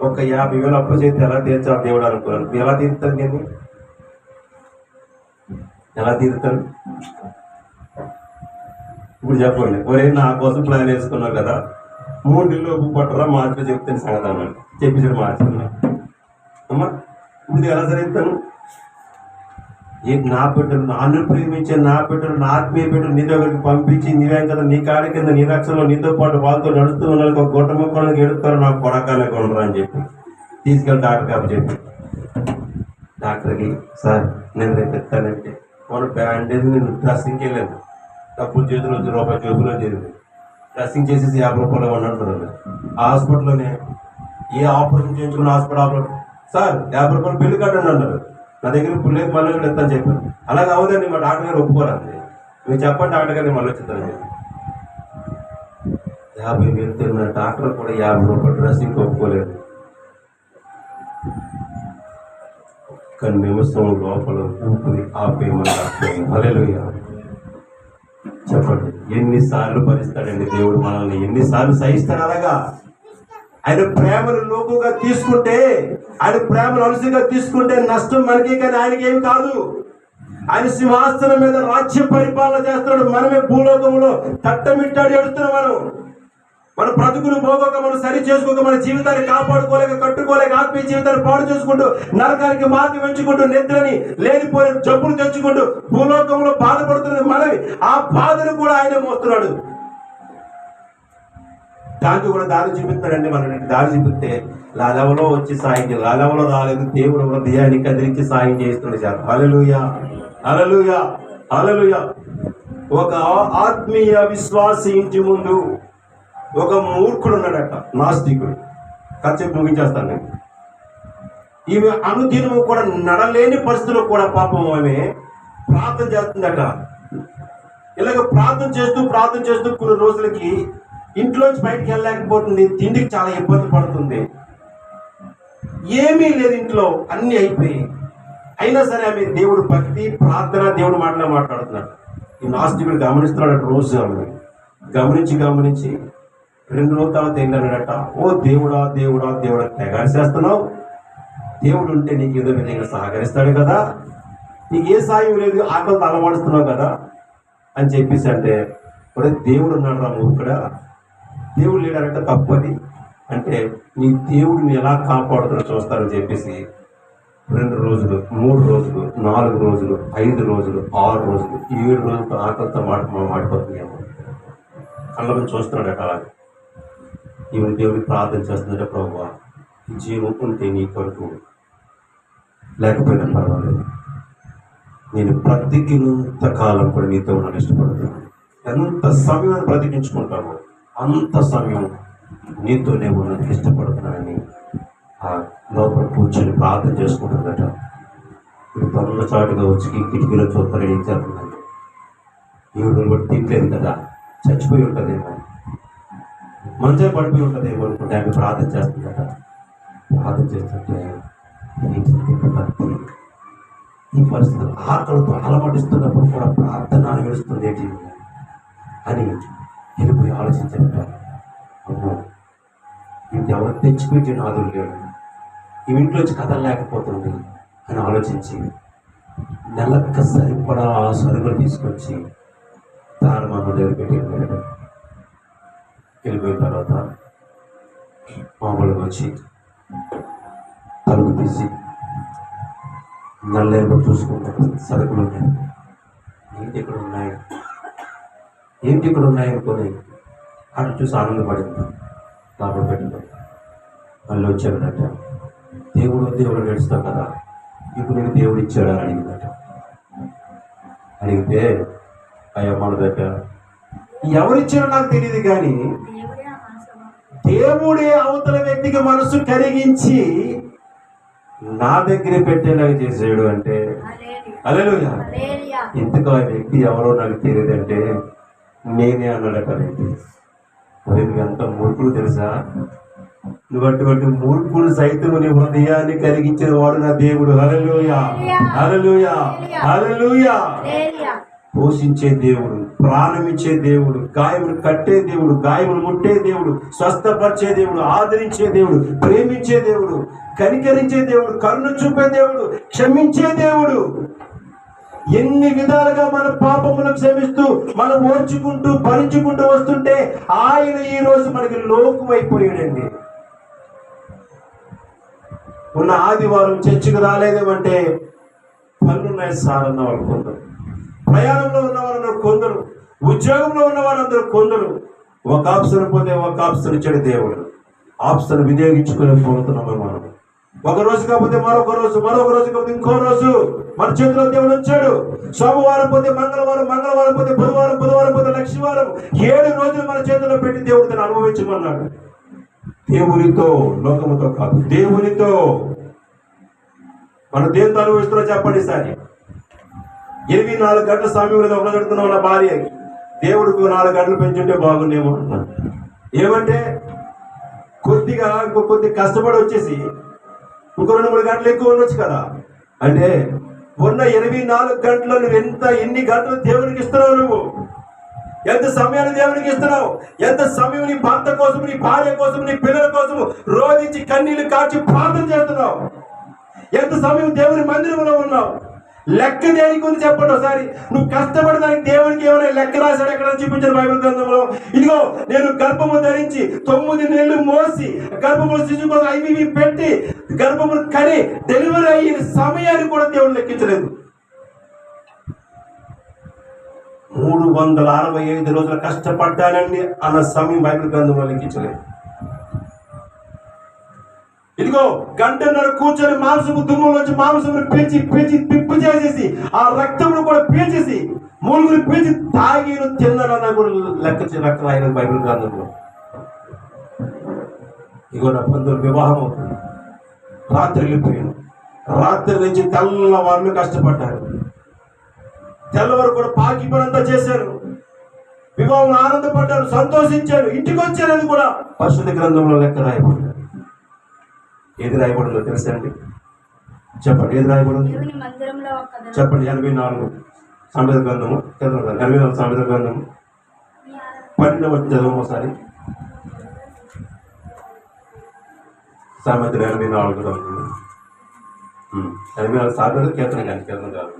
ఒక 50,000 అప్పు చేస్తే ఎలా తీర్చాలి దేవుడు అనుకున్నాను. ఎలా తీరుతాను? నేను ఎలా తీరుతాను? ఇప్పుడు చెప్పండి. ఒరే, నా కోసం ప్లాన్ వేసుకున్నావు కదా, 3 నెలలు ఒప్పు పట్టరా, మార్చి చెప్తే సంగతి అన్నాడు. చెప్పించాడు, మార్చుకున్నా. అమ్మా, ఇప్పుడు ఎలా జరుగుతాను? నా బిడ్డలు, నాన్ను ప్రేమించే నా బిడ్డలు, నా ఆత్మీయ బిడ్డలు నీ దగ్గరికి పంపించి నీవేం కదా, నీ కాడి కింద నీ రక్షణలో నీతో పాటు వాళ్ళతో నడుస్తూ ఉన్నాను, ఒక గుట్ట ముక్కడానికి ఎడుతారు, నాకు కొడకాలే కొనరా అని చెప్పి తీసుకెళ్ళి డాక్టర్ కాబట్టి చెప్పి, డాక్టర్కి సార్ నేను రేపు ఎత్తానంటే మన బ్యాండేజ్ నేను డ్రెస్సింగ్కి వెళ్ళాను. డబ్బులు చేతులు వచ్చి రూపాయి జోబులో చేరింది. డ్రెస్సింగ్ చేసేసి 50 రూపాయలు ఇవ్వనంటున్నారు. హాస్పిటల్లోనే ఏ ఆపరేషన్ చేయించుకున్న హాస్పిటల్ సార్ 50 రూపాయలు బిల్లు కట్టండి అన్నారు. నా దగ్గర ఇప్పుడు లేదు, మళ్ళీ కూడా ఎత్తాను చెప్పాను. అలాగే అవదండి, మా డాక్టర్ గారు ఒప్పుకోరండి. మీరు చెప్పండి డాక్టర్ గారిని మళ్ళీ వచ్చిందని. 50,000 తిన్న డాక్టర్ కూడా 50 రూపాయలు డ్రెస్సింగ్ ఒప్పుకోలేదు. ఒక్క నిమిషం లోపల ఊపిరి ఆపేయమని హల్లెలూయా. చెప్పండి, ఎన్నిసార్లు భరిస్తాడండి దేవుడు మనల్ని, ఎన్నిసార్లు సహిస్తాడు. అలాగా ఆయన ప్రేమను లోకుగా తీసుకుంటే, ఆయన ప్రేమను అలసిగా తీసుకుంటే నష్టం మనకి, కానీ ఆయనకి ఏమి కాదు. ఆయన సింహాసనం మీద రాజ్య పరిపాలన చేస్తున్నాడు. మనమే భూలోకంలో తట్టమిట్టాడు ఎడుతున్నాం. మన బ్రతుకులు పోగోక మనం సరి చేసుకోక మన జీవితాన్ని కాపాడుకోలేక కట్టుకోలేక ఆత్మీయ జీవితాన్ని పాడు చేసుకుంటూ నరకానికి మార్గం ఎంచుకుంటూ నిద్రని లేనిపోయిన జబ్బులు తెచ్చుకుంటూ భూలోకంలో బాధపడుతున్నది మనవి. ఆ బాధను కూడా ఆయన మోస్తున్నాడు. దానికి కూడా దారి చూపిస్తాడండి. మనం దారి చూపిస్తే లాలవలో వచ్చి సాయం చేయాలి. లాలవలో రాలేదు, దేవుడు హృదయాన్ని కదిలించి సాయం చేస్తున్నాడు సార్. హల్లెలూయా, హల్లెలూయా, హల్లెలూయా. ఒక ఆత్మీయ విశ్వాసి ఇంటి ముందు ఒక మూర్ఖుడు ఉన్నాడట, నాస్తికుడు. కాసేపు ముగించేస్తాను నేను. ఈమె అనుదినము కూడా నడలేని పరిస్థితుల్లో కూడా పాపం ఆమె ప్రార్థన చేస్తుందట. ఇలాగ ప్రార్థన చేస్తూ కొన్ని రోజులకి ఇంట్లోంచి బయటికి వెళ్ళలేకపోతుంది. తిండికి చాలా ఇబ్బంది పడుతుంది. ఏమీ లేదు ఇంట్లో, అన్నీ అయిపోయి. అయినా సరే ఆమె దేవుడు భక్తి ప్రార్థన దేవుడు మాట్లాడుతున్నాడు. ఈ నాస్తికుడు గమనిస్తున్నాడు రోజు. ఆమె గమనించి 2 రోజుల తర్వాత ఏంటన్నాడట, ఓ దేవుడా దేవుడా దేవుడా తెగాడిసేస్తున్నావు. దేవుడు ఉంటే నీకు ఏదో విధంగా సహకరిస్తాడు కదా, నీకు ఏ సాయం లేదు, ఆకలితో అలవాడుస్తున్నావు కదా అని చెప్పేసి అంటే, ఇప్పుడు దేవుడు ఉన్నాడు రా మూర్ఖుడా, దేవుడు లేడారంటే తప్పది అంటే నీ దేవుడిని ఎలా కాపాడుతున్నా చూస్తారని చెప్పేసి 2 రోజులు 3 రోజులు 4 రోజులు 5 రోజులు 6 రోజులు 7 రోజులతో ఆకలితో మాడిపోతున్నాము. కళ్ళను చూస్తున్నాడట. అలాగే ఈమె దేవుడికి ప్రార్థన చేస్తున్నాడే, ప్రభువా జీవం ఉంటే నీ కొరకు, లేకపోయినా పర్వాలేదు, నేను బ్రతికినంత కాలం కూడా నీతో ఉన్నాను ఇష్టపడుతున్నాను. ఎంత సమయం బ్రతికించుకుంటామో అంత సమయం నీతోనే ఉన్నాను ఇష్టపడుతున్నానని ఆ లోపల కూర్చొని ప్రార్థన చేసుకుంటుందట. ఇప్పుడు దొంగచాటుగా వచ్చి కిటికీలో చూస్తాను ఏం చేస్తున్నాను, ఈవిడ కూడా తినలేదు కదా, చచ్చిపోయి ఉంటుందేమో, మంచిగా పడిపోయి ఉంటుందేమో అనుకుంటే ఆమె ప్రార్థన చేస్తుందట. ప్రార్థన చేస్తుంటే ఈ పరిస్థితులు ఆకలితో అలమటిస్తున్నప్పుడు కూడా ప్రార్థన అనిపిస్తుంది ఏంటి అని వెళ్ళిపోయి ఆలోచించారట. ఇంటి ఎవరు తెచ్చిపెట్టి నాదులు లేడు, ఈ ఇంట్లోంచి కదలలేకపోతుంది అని ఆలోచించి నెలకు సరిపడా సరుకులు తీసుకొచ్చి తారమ్మ దగ్గర పెట్టి వెళ్ళిపోయిన తర్వాత మామూలుగా వచ్చి తలుపు తీసి నల్లేమో చూసుకుంటారు. సరుకులు ఉన్నాయి, ఏంటి ఇక్కడ ఉన్నాయి అనుకొని అటు చూసి ఆనందపడింది. లోపల పెట్టుకో మళ్ళీ వచ్చాడట. దేవుడు నడుస్తావు కదా, ఇప్పుడు నీకు దేవుడు ఇచ్చాడు అని అడిగిందట. అడిగితే అయ్యా మన దగ్గర ఎవరిచ్చాడో నాకు తెలియదు, కానీ దేవుడే అవతల వ్యక్తికి మనసు కరిగించి నా దగ్గర పెట్టేలాగా చేసాడు అంటే హల్లెలూయా. ఇంతకు ఆ వ్యక్తి ఎవరో నాకు తెలియదంటే నేనే అన్నాడట వ్యక్తి. మరి నువ్వు ఎంత మూర్ఖుడు తెలుసా, నువ్వు అటువంటి మూర్ఖుడు సైతం నీ హృదయాన్ని కలిగించిన వాడు నా దేవుడు. హల్లెలూయా, హల్లెలూయా, హల్లెలూయా. పోషించే దేవుడు, ప్రాణమిచ్చే దేవుడు, గాయములు కట్టే దేవుడు, గాయములు ముట్టే దేవుడు, స్వస్థపరిచే దేవుడు, ఆదరించే దేవుడు, ప్రేమించే దేవుడు, కనికరించే దేవుడు, కరుణ చూపే దేవుడు, క్షమించే దేవుడు. ఎన్ని విధాలుగా మన పాపములను క్షమిస్తూ మనం ఓర్చుకుంటూ భరించుకుంటూ వస్తుంటే ఆయన ఈ రోజు మనకి లోకువైపోయాడండి. ఉన్న ఆదివారం చర్చికి రాలేదేమంటే పనులున్నాయి సార్ అన్న వాళ్ళు కొందరు, ప్రయాణంలో ఉన్నవారు కొందరు, ఉద్యోగంలో ఉన్నవారు అందరూ కొందరు. ఒక ఆప్షన్ పోతే ఒక ఆప్షన్ ఇచ్చాడు దేవుడు. ఆప్షన్ వినియోగించుకునే పోతున్నాము మనం. ఒక రోజు కాకపోతే మరొక రోజు కాకపోతే ఇంకో రోజు మన చేతిలో దేవుడు వచ్చాడు. సోమవారం పోతే మంగళవారం, మంగళవారం పోతే బుధవారం, బుధవారం పోతే లక్షవారం, 7 రోజులు మన చేతిలో పెట్టి దేవుడు దాన్ని అనుభవించమన్నాడు. దేవునితో, లోకముతో కాదు, దేవునితో. మనం దేనితో అనుభవిస్తున్నాం చెప్పండి సారి. 24 గంటల సమయంలో ఒకడుతున్నాం నా భార్య, దేవుడికి 4 గంటలు పెంచుంటే బాగుండేమో అంటున్నాను. ఏమంటే కొద్దిగా కొద్ది కష్టపడి వచ్చేసి ఇంకో 2-3 గంటలు ఎక్కువ ఉండొచ్చు కదా. అంటే ఉన్న 24 గంటలు నువ్వు ఎన్ని గంటలు దేవునికి ఇస్తున్నావు, నువ్వు ఎంత సమయాన్ని దేవునికి ఇస్తున్నావు, ఎంత సమయం నీ భర్త కోసం, నీ భార్య కోసం, నీ పిల్లల కోసం రోధించి కన్నీళ్లు కాచి ప్రార్థన చేస్తున్నావు, ఎంత సమయం దేవుని మందిరంలో ఉన్నావు, లెక్క దేనికి ఉంది చెప్పండి ఒకసారి. నువ్వు కష్టపడి దానికి దేవునికి ఏమైనా లెక్క రాశాడు ఎక్కడ చూపించారు బైబిల్ గ్రంథంలో? ఇదిగో నేను గర్భము ధరించి 9 నెలలు మోసి గర్భములు శిశువు కోసం IVF పెట్టి గర్భములు కని డెలివరీ అయిన సమయాన్ని కూడా దేవుడు లెక్కించలేదు. 365 రోజులు కష్టపడ్డానండి అన్న సమయం బైబిల్ గ్రంథంలో లెక్కించలేదు. ఇదిగో గంటన్నర కూర్చొని మాంసము దుమ్ములోంచి మాంసమును పీల్చి పిప్పు చేసేసి ఆ రక్తమును కూడా పీల్చేసి మూలుగులు పీల్చి తాగిను తిన్నారన్న కూడా లెక్క రాయలేదు బైబిల్ గ్రంథంలో. ఇగో నా బంధువులు వివాహం అవుతుంది, రాత్రి వెళ్ళిపోయాను. రాత్రి నుంచి తెల్లవారులు కష్టపడ్డారు, తెల్లవారు కూడా పాకి పనంతా చేశారు, వివాహం ఆనందపడ్డారు, సంతోషించారు, ఇంటికి వచ్చారు. అది కూడా పరిశుద్ధ గ్రంథంలో లెక్క రాయబడింది. ఏది రాయబడిందో తెలుసా అండి? చెప్పండి, ఏది రాయబడింది చెప్పండి. 84 సామెతల గ్రంథము 84 సామెతల గ్రంథము 12వ చదువు ఒకసారి. సామెతలు 84 సామెతలు కీర్తన కాదు.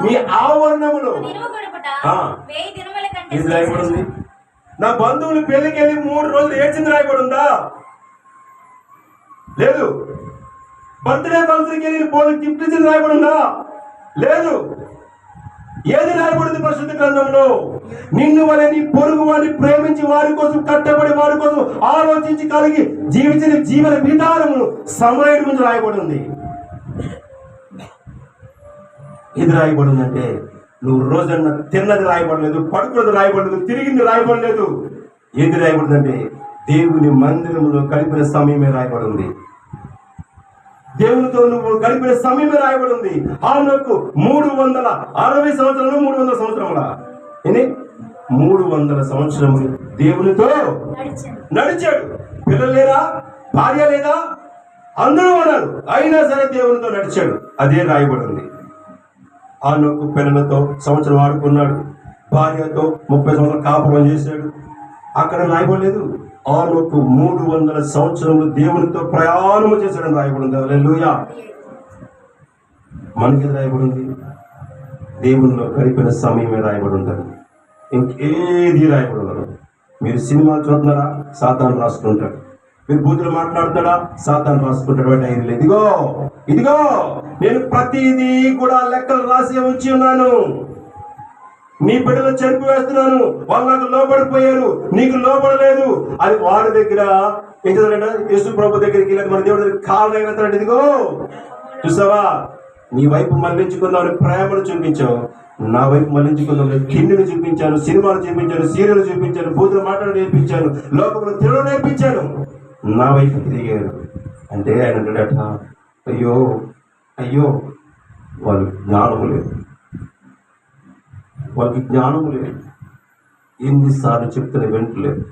నీ ఆవరణములో ఇది రాయబడింది. నా బంధువులు పెళ్లికి వెళ్ళి 3 రోజులు ఏడ్చింది రాయబడిందా? లేదు. బర్త్డే ఫంక్షన్కి వెళ్ళి పోలికి గిఫ్ట్ ఇచ్చింది రాయబడిందా? లేదు. ఏది రాయబడింది పరిశుద్ధ గ్రంథంలో? నిన్ను వలె నీ పొరుగు వారిని ప్రేమించి వారి కోసం కట్టబడి వారి కోసం ఆలోచించి కలిగి జీవించిన జీవన విధానము సమయం గురించి రాయబడింది. ఇది రాయబడిందంటే నువ్వు రోజన్నా తిన్నది రాయబడలేదు, పడుకున్నది రాయబడలేదు, తిరిగింది రాయబడలేదు. ఏది రాయబడిందంటే దేవుని మందిరంలో గడిపిన సమయమే రాయబడింది. దేవునితో నువ్వు గడిపిన సమయమే రాయబడింది. ఆమెకు 360 సంవత్సరాలు 300 సంవత్సరముల 300 సంవత్సరములు దేవునితో నడిచాడు. పిల్లలు లేరా? భార్య లేదా? అందరూ ఉన్నారు, అయినా సరే దేవునితో నడిచాడు. అదే రాయబడింది. ఆమెకు పిల్లలతో సంవత్సరం ఆడుకున్నాడు, భార్యతో 30 సంవత్సరాలు కాపురం చేశాడు. అక్కడ రాయబడలేదు. ఆమెకు 300 సంవత్సరములు దేవునితో ప్రయాణము చేశాడని రాయబడింది. హల్లెలూయా. మనకి రాయబడింది దేవునిలో గడిపిన సమయమే రాయబడింది. ఇంకేది రాయబడి ఉండదు. మీరు సినిమాలు చూస్తున్నారా? సాతాను రాసుకుంటాడు. మీరు బూతులు మాట్లాడుతాడా? సాతాను రాసుకుంటాడు. డైరీలో ఇదిగో ఇదిగో నేను ప్రతిదీ కూడా లెక్కలు రాసి ఉంచి ఉన్నాను. నీ బిడ్డలు చెరుపు వేస్తున్నాను, వాళ్ళు నాకు లోబడిపోయారు, నీకు లోబడలేదు. అది వాడి దగ్గర ఏంటంటే యేసు ప్రభు దగ్గరికి వెళ్ళి మన దేవుడి దగ్గర కాళ్ళు ఎగతాడు. ఇదిగో చూసావా, నీ వైపు మళ్లించుకుందామని ప్రేమను చూపించావు, నా వైపు మళ్లించుకుందామని కిండిని చూపించాను, సినిమాలు చూపించాను, సీరియల్ చూపించాను, బూతులు మాటలు నేర్పించాను, లోకంలో తిరగ నేర్పించాను. నా వైపు తిరిగారు అంటే ఆయన అంటాడట, అయ్యో అయ్యో వాళ్ళు జ్ఞానము లేదు, వాళ్ళకి జ్ఞానము లేదు. ఎన్నిసార్లు చెప్తున్న వింటలేదు.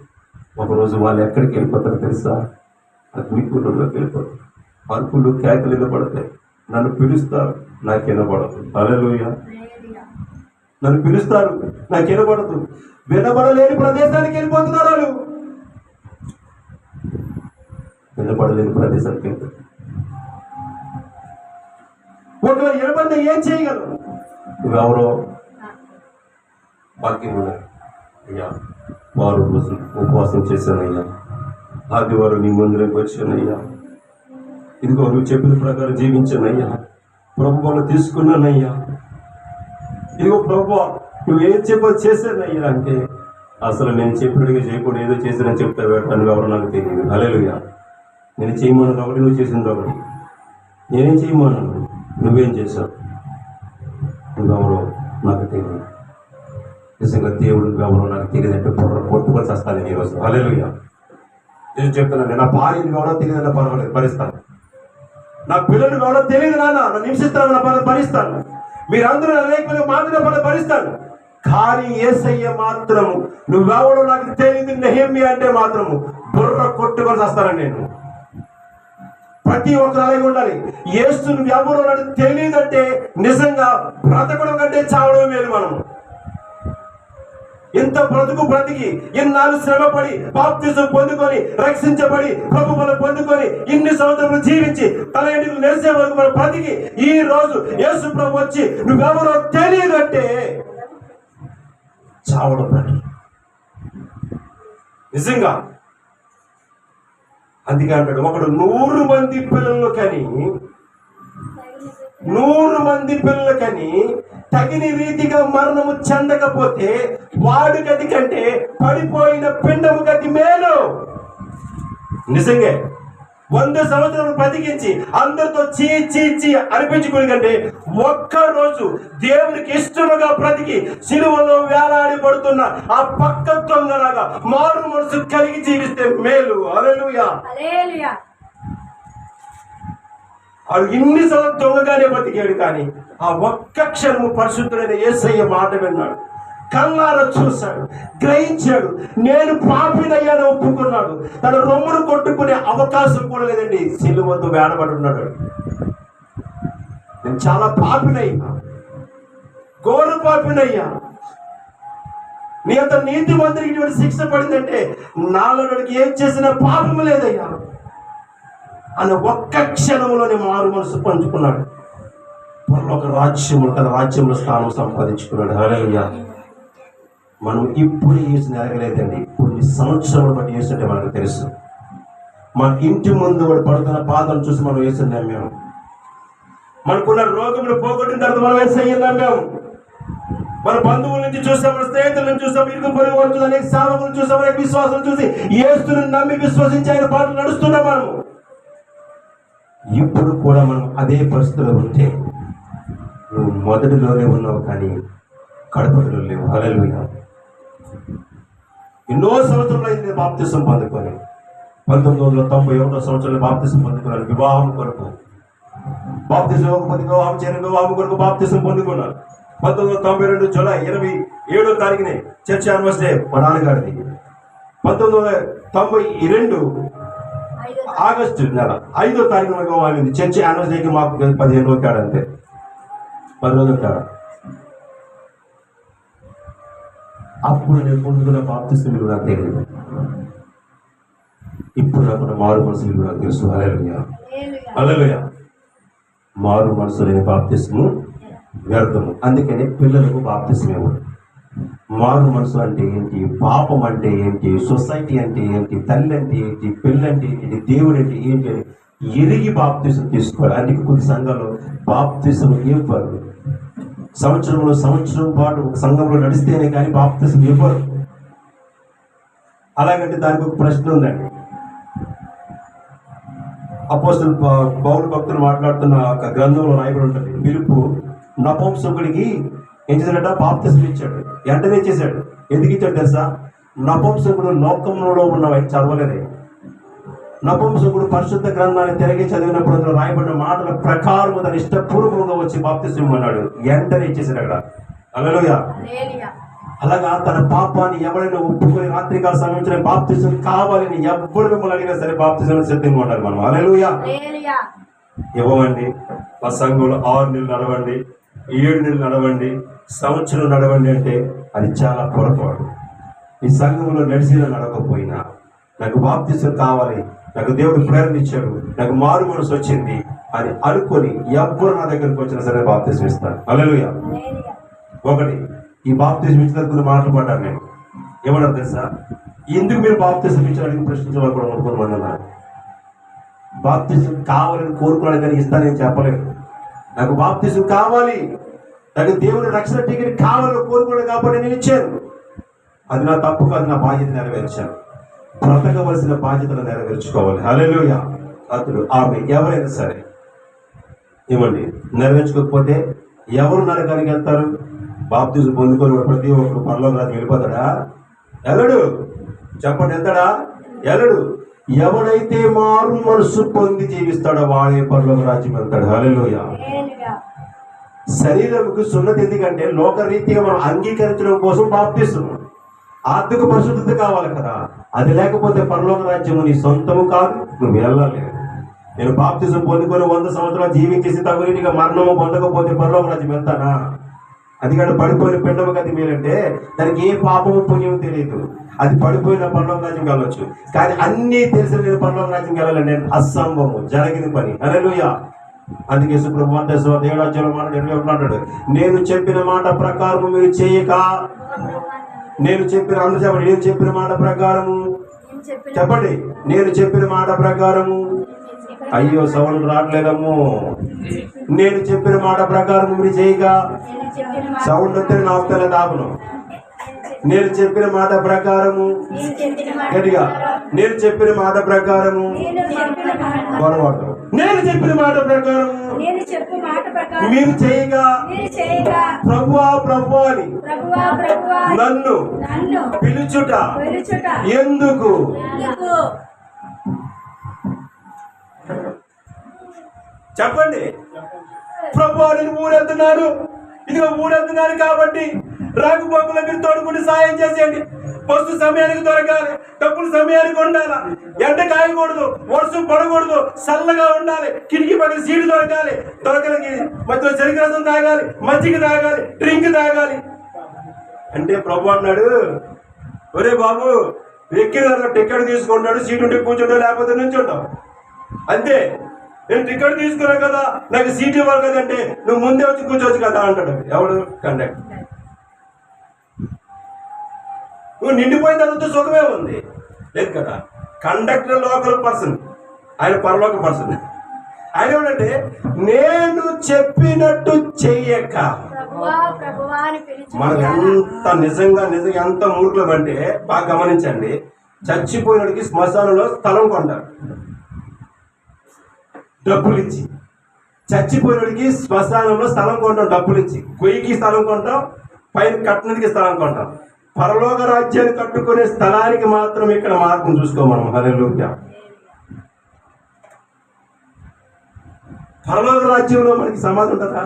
ఒకరోజు వాళ్ళు ఎక్కడికి వెళ్ళిపోతారో తెలుసా? అగ్నికూటంలోకి వెళ్ళిపోతారు. అరుపులు కేకలు వినపడతాయి. నన్ను పిలుస్తారు, నాకు వినపడదు. హల్లెలూయా. నన్ను పిలుస్తారు, నాకు వినపడదు. వినపడలేని ప్రదేశానికి వెళ్ళిపోతున్నారు వాళ్ళు. వినపడలేని ప్రదేశానికి వెళ్తారు. ఒకవేళ వినపడితే ఏం చేయగలరు? నువ్వెవరో వాక్యం అయ్యా, 6 రోజులు ఉపవాసం చేశానయ్యా, ఆదివారం నీ మందిరంకి వచ్చానయ్యా, ఇదిగో నువ్వు చెప్పిన ప్రకారం జీవించానయ్యా, ప్రభు వాళ్ళు తీసుకున్నానయ్యా, ఇదిగో ప్రభు నువ్వు ఏం చెప్పాలి చేశానయ్యా అంటే, అసలు నేను చెప్పినట్టుగా చేయకుండా ఏదో చేశానని చెప్తావు. నువ్వు ఎవరో నాకు తెలియదు. హల్లెలూయా. నేను చేయమన్నాను కాబట్టి నువ్వు చేసింది ఒకటి, నేనేం చేయమన్నాను, నువ్వేం చేశావు, నువ్వెవరో నాకు తెలియదు. నిజంగా దేవుడు ఎవరో నాకు తెలియదంటే కొట్టుకొని వస్తాను నేను ఈరోజు. హల్లెలూయా. నేను చెప్తున్నాను, నా భార్య ఎవరో తెలియదన్న పర్వాలేదు, భరిస్తాను. నా పిల్లలు ఎవరో తెలియదు నాన్న, నన్ను హింసిస్తాను, భరిస్తాను. మీరందరూ అనేక మాత్రం భరిస్తాను. కానీ యేసయ్య మాత్రము నువ్వెవడో నాకు తెలియదు నెహెమ్యా అంటే మాత్రము బుర్ర కొట్టుకొని వస్తానని నేను. ప్రతి ఒక్కరు అలాగే ఉండాలి. యేసు నువ్వెవరో నాకు తెలియదంటే నిజంగా బ్రతకడం కంటే చావడం మేలు. మనం ఇంత బ్రతికి ఇన్నాళ్ళు శ్రమపడి బాప్తిజం పొందుకొని రక్షించబడి ప్రభువును పొందుకొని ఇన్ని సంవత్సరాలు జీవించి తన ఇంటికి నెరిసే వరకు మన బ్రతికి ఈ రోజు యేసు ప్రభు వచ్చి నువ్వెవరో తెలియదు అంటే చావడం బ్రతికి నిజంగా. అందుకే అంటాడు, ఒకడు 100 మంది పిల్లలు కని 100 మంది పిల్లలు కని తగిన రీతిగా మరణము చెందకపోతే వాడు గది కంటే పడిపోయిన పిండము గది మేలు. నిజంగా 100 సంవత్సరాలు బ్రతికించి అందరితో చీ అనిపించుకుని కంటే ఒక్కరోజు దేవునికి ఇష్టముగా బ్రతికి సిలువలో వేలాడి పడుతున్న ఆ పక్క దొంగలాగా మారు మనసు కలిగి జీవిస్తే మేలు. హల్లెలూయా. వాడు ఇన్ని సంవత్సరాలు దొంగగానే బతికాడు, కానీ ఆ ఒక్క క్షణము పరిశుద్ధుడైన యేసయ్య మాట విన్నాడు, కళ్ళారా చూశాడు, గ్రహించాడు, నేను పాపినయ్యాను ఒప్పుకున్నాడు. తన రొమ్మును కొట్టుకునే అవకాశం కూడా లేదండి. సిలువతో వేడబడి ఉన్నాడు. నేను చాలా పాపినయ్యా, ఘోర పాపినయ్యా, నీ అంత నీతి మంత్రికి ఇటువంటి శిక్ష పడిందంటే నాలో ఏం చేసిన పాపము లేదయ్యా అన్న ఒక్క క్షణంలోనే మారు మనసు పంచుకున్నాడు. పరలోక రాజ్యము తన రాజ్యంలో స్థానం సంపాదించుకున్నాడు. హల్లెలూయా. మనం ఇప్పుడు యేసు ఎరగలేదండి, కొన్ని సంవత్సరాలు బట్టి యేసుంటే మనకు తెలుసు. మన ఇంటి ముందు వాడు పడుతున్న బాధను చూసి మనం యేసుని నమ్మాము. మనకున్న రోగములు పోగొట్టిన తర్వాత మనం యేసయ్యని నమ్మాము. మన బంధువుల నుంచి చూసాం, మన స్నేహితుల నుంచి చూసాం, ఇరుగు పొరుగు వారు చూసాం, అనేక సేవకులు చూసాం, అనేక విశ్వాసం చూసి యేసుని నమ్మి విశ్వసించి ఆయన బాటలు నడుస్తున్నాం. మనము ఇప్పుడు కూడా మనం అదే పరిస్థితిలో ఉంటే నువ్వు మొదటిలోనే ఉన్నావు, కానీ కడపటిలో లేవు. హల్లెలూయా. ఎన్నో సంవత్సరాలు అయింది బాప్తిసం పొందుకొని. 1991 సంవత్సరంలో బాప్తిసం పొందుకున్నాను. వివాహం కొరకు బాప్తిసం ఇవ్వకపోతే వివాహం చేయని వివాహం కొరకు బాప్తిసం పొందుకున్నాను. 1992 జూలై 27వ తారీఖునే చర్చ్ యానివర్సరీ మా నాన్నగారిది. 1992 ఆగస్టు నెల 5వ తారీఖున వివాహం. చర్చ్ యానివర్సరీకి మాకు 15 రోజులు తేడా, అంతే 10 రోజులు తేడా. అప్పుడు నేను పొందుకున్న బాప్తిసం విలువ నాకు తెలియదు. ఇప్పుడు నాకు మారు మనసు విలువ నాకు తెలుసు. హల్లెలూయా. హల్లెలూయా. మారు మనసు లేని బాప్తిసము వ్యర్థము. అందుకని పిల్లలకు బాప్తిసం ఇవ్వదు. మారు మనసు అంటే ఏంటి, పాపం అంటే ఏంటి, సొసైటీ అంటే ఏంటి, తల్లి అంటే ఏంటి, పెళ్ళి అంటే ఏంటి, దేవుడు అంటే ఏంటి అని ఎరిగి బాప్తిసం తీసుకోవాలి. అందుకే కొన్ని సంఘాలు బాప్తిసం ఇవ్వరు. సంవత్సరం పాటు ఒక సంఘంలో నడిస్తేనే కానీ బాప్తిసం ఇవ్వరు. అలాగంటే దానికి ఒక ప్రశ్న ఉందండి. అపోస్తలుడు పౌలు భక్తులు మాట్లాడుతున్న ఒక గ్రంథంలో రాయబడి ఉంటుంది, పిలుపు నపుంసకుడికి ఏం చేశాడట, బాప్తిసం ఇచ్చాడు. వెంటనే చేశాడు. ఎందుకు ఇచ్చాడు తెలుసా? నపుంసకుడు లోకంలో ఉన్నవాడు చదవలేదే. నపుంసకుడు పరిశుద్ధ గ్రంథాన్ని తిరిగి చదివినప్పుడు అందులో రాయబడిన మాటల ప్రకారం తన ఇష్టపూర్వకంగా వచ్చి బాప్తిసం అన్నాడు. వెంటనే ఇచ్చేసాడు అక్కడ. హల్లెలూయా. అలాగా తన పాపాన్ని ఎవరైనా ఒప్పుకొని రాత్రికాల సమయంలో బాప్తిసం కావాలని ఎవ్వరు మిమ్మల్ని అడిగినా సరే బాప్తిసం సిద్ధంగా ఉండాలి మనం. హల్లెలూయా. ఇవ్వండి. మా సంఘంలో 6 నెలలు నడవండి, 7 నెలలు నడవండి, సంవత్సరం నడవండి అంటే అది చాలా పొరపాటు. ఈ సంఘంలో నడిచినా నడవకపోయినా నాకు బాప్తిసం కావాలి, నాకు దేవుడు ప్రేరణ ఇచ్చాడు, నాకు మారు మనసు వచ్చింది అని అనుకొని ఎవ్వరు నా దగ్గరికి వచ్చినా సరే బాప్తిసం ఇస్తాను. హల్లెలూయా. ఒకటి, ఈ బాప్తిసం ఇచ్చినందుకు మాట్లాడాను నేను. ఏమన్నా తెలుసా? ఎందుకు మీరు బాప్తిసం ఇచ్చారని ప్రశ్నించే కూడా అనుకుని అన్నారు. బాప్తిసం కావాలని కోరుకున్నాడు కానీ ఇస్తానని చెప్పలేదు. నాకు బాప్తిసం కావాలి, నాకు దేవుని రక్షణ టికెట్ కావాలని కోరుకున్నాడు కాబట్టి నేను ఇచ్చాను. అది నా తప్పు కాదు, నా బాధ్యత నెరవేర్చాను. బ్రతకవలసిన బాధ్యతలు నెరవేర్చుకోవాలి. హల్లెలూయా. అతడు ఆమె ఎవరైనా సరే ఏమండి నెరవేర్చుకోకపోతే ఎవరు నరకానికి వెళ్తారు? బాప్తిసం పొందుకొని ప్రతి ఒక్కరు పరలోక రాజ్యం వెళ్ళిపోతాడా? వెళ్ళడు. చెప్పండి, వెళ్తాడా? వెళ్ళడు. ఎవడైతే మారు మనసు పొంది జీవిస్తాడో వాడే పరలోక రాజ్యం వెళ్తాడు. హల్లెలూయా. శరీరంకు సున్నతి ఎందుకంటే లోకరీతిగా మనం అంగీకరించడం కోసం బాప్తిసం. ఆత్మిక పరిశుద్ధత కావాలి కదా. అది లేకపోతే పరలోక రాజ్యము నీ సొంతము కాదు, నువ్వు వెళ్ళలేదు. నేను బాప్తిసం పొందుకొని 100 సంవత్సరాలు జీవించేసి తగురీతిగా మరణము పొందకపోతే పరలోక రాజ్యం వెళ్తానా? అది కాదు పడిపోయిన పిండము గది మేలంటే దానికి ఏ పాపము పుణ్యము తెలియదు. అది పడిపోయిన పరలోక రాజ్యం వెళ్ళొచ్చు, కానీ అన్నీ తెలిసిన నేను పరలోక రాజ్యం వెళ్ళాలంటే అసంభవము, జరగని పని. హల్లెలూయా. అందుకే సుప్రభు మత్తయి 7 మాట 21 అంటాడు, నేను చెప్పిన మాట ప్రకారము మీరు చేయక, నేను చెప్పిన అందరూ చెప్పండి, నేను చెప్పిన మాట ప్రకారము చెప్పండి, నేను చెప్పిన మాట ప్రకారము. అయ్యో సౌండ్ రావట్లేదమ్ము. నేను చెప్పిన మాట ప్రకారం మీరు చేయగా, సౌండ్ వస్తే నాపుతలే దాపును. నేను చెప్పిన మాట ప్రకారము, గట్టిగా, నేను చెప్పిన మాట ప్రకారము, గొడవడు, నేను చెప్పిన మాట ప్రకారము మీరు చేయగా, ప్రభువా ప్రభువా అని నన్ను పిలుచుట ఎందుకు? చెప్పండి. ప్రభువా నేను ఊరెళ్తున్నాను, ఇదిగో ఊరెళ్తున్నాను కాబట్టి రాకపోకలు మీరు తోడుకుంటూ సాయం చేసేయండి. బస్సు సమయానికి దొరకాలి, డబ్బులు సమయానికి ఉండాలి, ఎండ కాయకూడదు, వర్షం పడకూడదు, చల్లగా ఉండాలి, కిటికీ పక్కన సీటు దొరకాలి, దొరకలకి మధ్యలో చెరుకు రసం తాగాలి, మజ్జిగ తాగాలి, డ్రింక్ తాగాలి అంటే ప్రభు అన్నాడు, ఒరే బాబు ఎక్కిన టికెట్ తీసుకుంటాడు, సీటు ఉంటే కూర్చుంటావు, లేకపోతే నుంచి ఉంటావు అంతే. నేను టికెట్ తీసుకున్నాను కదా, నాకు సీట్ ఇవ్వాలి కదంటే నువ్వు ముందే వచ్చి కూర్చోవచ్చు కదా అంటాడు. ఎవడు? కండక్టర్. నువ్వు నిండిపోయిన తర్వాత సుఖమే ఉంది లేదు కదా. కండక్టర్ లోకల్ పర్సన్, ఆయన పరలోక పర్సన్. ఆయన ఏమంటే నేను చెప్పినట్టు చెయ్యక. మనం ఎంత నిజంగా ఎంత మూర్ఖులం అంటే బాగా గమనించండి. చచ్చిపోయినడికి శ్మశానంలో స్థలం కొంటారు డబ్బులు ఇచ్చి. చచ్చిపోయినడికి శ్మశానంలో స్థలం కొంటాం డబ్బులు ఇచ్చి. గొయ్యికి స్థలం కొంటాం, పైన కట్టడానికి స్థలం కొంటాం. పరలోక రాజ్యాన్ని కట్టుకునే స్థలానికి మాత్రం ఇక్కడ మార్గం చూసుకో మనం. హల్లెలూయా. పరలోక రాజ్యంలో మనకి సమాధి ఉంటుందా?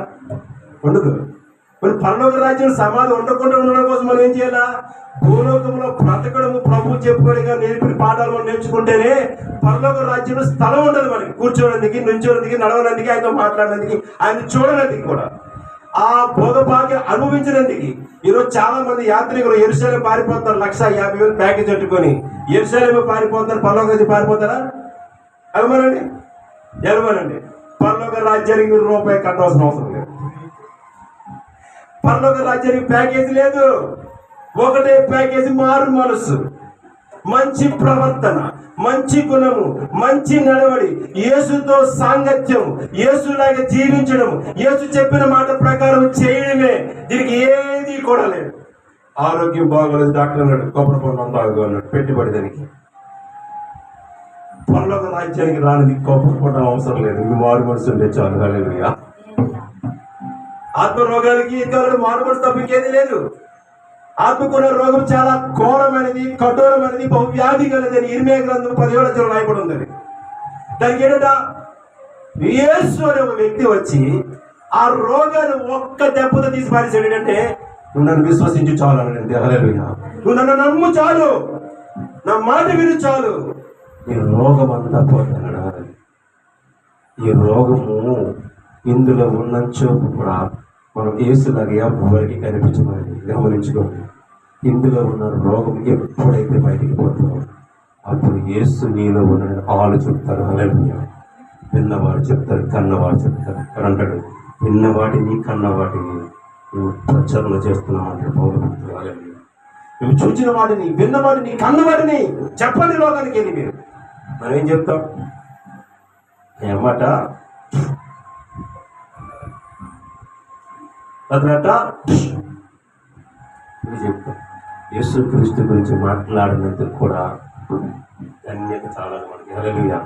ఉండదు. మరి పరలోక రాజ్యంలో సమాధి ఉండకుండా ఉండడం కోసం మనం ఏం చేయాలా? భూలోకంలో బ్రతకడము, ప్రభు చెప్పుకోవడంగా నేర్పిన పాఠాలు మనం నేర్చుకుంటేనే పరలోక రాజ్యంలో స్థలం ఉంటుంది మనకి. కూర్చోడానికి, నుంచోడానికి, నడవడానికి, ఆయనతో మాట్లాడడానికి, ఆయన చూడడానికి కూడా, ఆ భోగభాగ్యం అనుభవించినందుకు. ఈరోజు చాలా మంది యాత్రికులు యెరూషలేము పారిపోతారు, 1,50,000 ప్యాకేజ్ పెట్టుకొని యెరూషలేము పారిపోతారు. పరలోక రాజ్యం పారిపోతారా? అనుమానండి, ఎలమనండి. పరలోక రాజ్యానికి మీరు రూపాయి కట్టవలసిన అవసరం లేదు. పరలోక రాజ్యానికి ప్యాకేజీ లేదు. ఒకటే ప్యాకేజీ, మారు మనసు, మంచి ప్రవర్తన, మంచి గుణము, మంచి నడవడి, యేసుతో సాంగత్యం, యేసులాగా జీవించడం, యేసు చెప్పిన మాట ప్రకారం చేయడమే. దీనికి ఏది కూడా లేదు. ఆరోగ్యం బాగోలేదు, డాక్టర్ అన్నాడు, కొబ్బరి బొండం తాగు అన్నాడు, పెట్టుబడి దానికి. పరలోక రాజ్యానికి రానిది కొబ్బరి బొండం అవసరం లేదు, మీ మారు మనసు ఉండే చాలు. హల్లెలూయా. ఆత్మరోగాలకి మారు మనసు తప్ప ఇంకేది లేదు. ఆత్మకున్న రోగం చాలా ఘోరమైనది, కఠోరమైనది, బహువ్యాధి కలిది అని ఇర్మియా గ్రంథం 17 రాయబడి ఉంది. దానికి ఏంటంట, యేసు అనే ఒక వ్యక్తి వచ్చి ఆ రోగాన్ని ఒక్క దెబ్బతో తీసి పారేసాడు. ఏంటంటే, నువ్వు నన్ను విశ్వసించు చాలు అనండి. హల్లెలూయా. నువ్వు నన్ను నమ్ము చాలు, నా మాట విను చాలు, ఈ రోగం అంతా పోతున్నాడు. ఈ రోగము ఇందులో ఉన్న చూపు కూడా మనం యేసులాగా ఎవరికి కనిపించమని గమనించుకోండి. ఇందులో ఉన్న రోగం ఎప్పుడైతే బయటికి పోతుందో అప్పుడు యేసు నీలో ఉన్న ఆలు చెప్తారు. హల్లెలూయా. విన్నవాడు చెప్తారు, కన్నవాడు చెప్తారు. అని అంటాడు, విన్నవాటిని కన్నవాటిని నువ్వు ప్రచారణ చేస్తున్నావు అంటే పౌలు. హల్లెలూయా. నువ్వు చూచిన వాటిని, విన్నవాటిని, కన్నవాటిని చెప్పండి లోకానికి వెళ్ళి. మీరు మనం ఏం చెప్తాం? ఏమాట అదనట చెప్తాం. యేసు క్రీస్తు గురించి మాట్లాడినందుకు కూడా ధన్యత చాలా మనకి. హల్లెలూయా.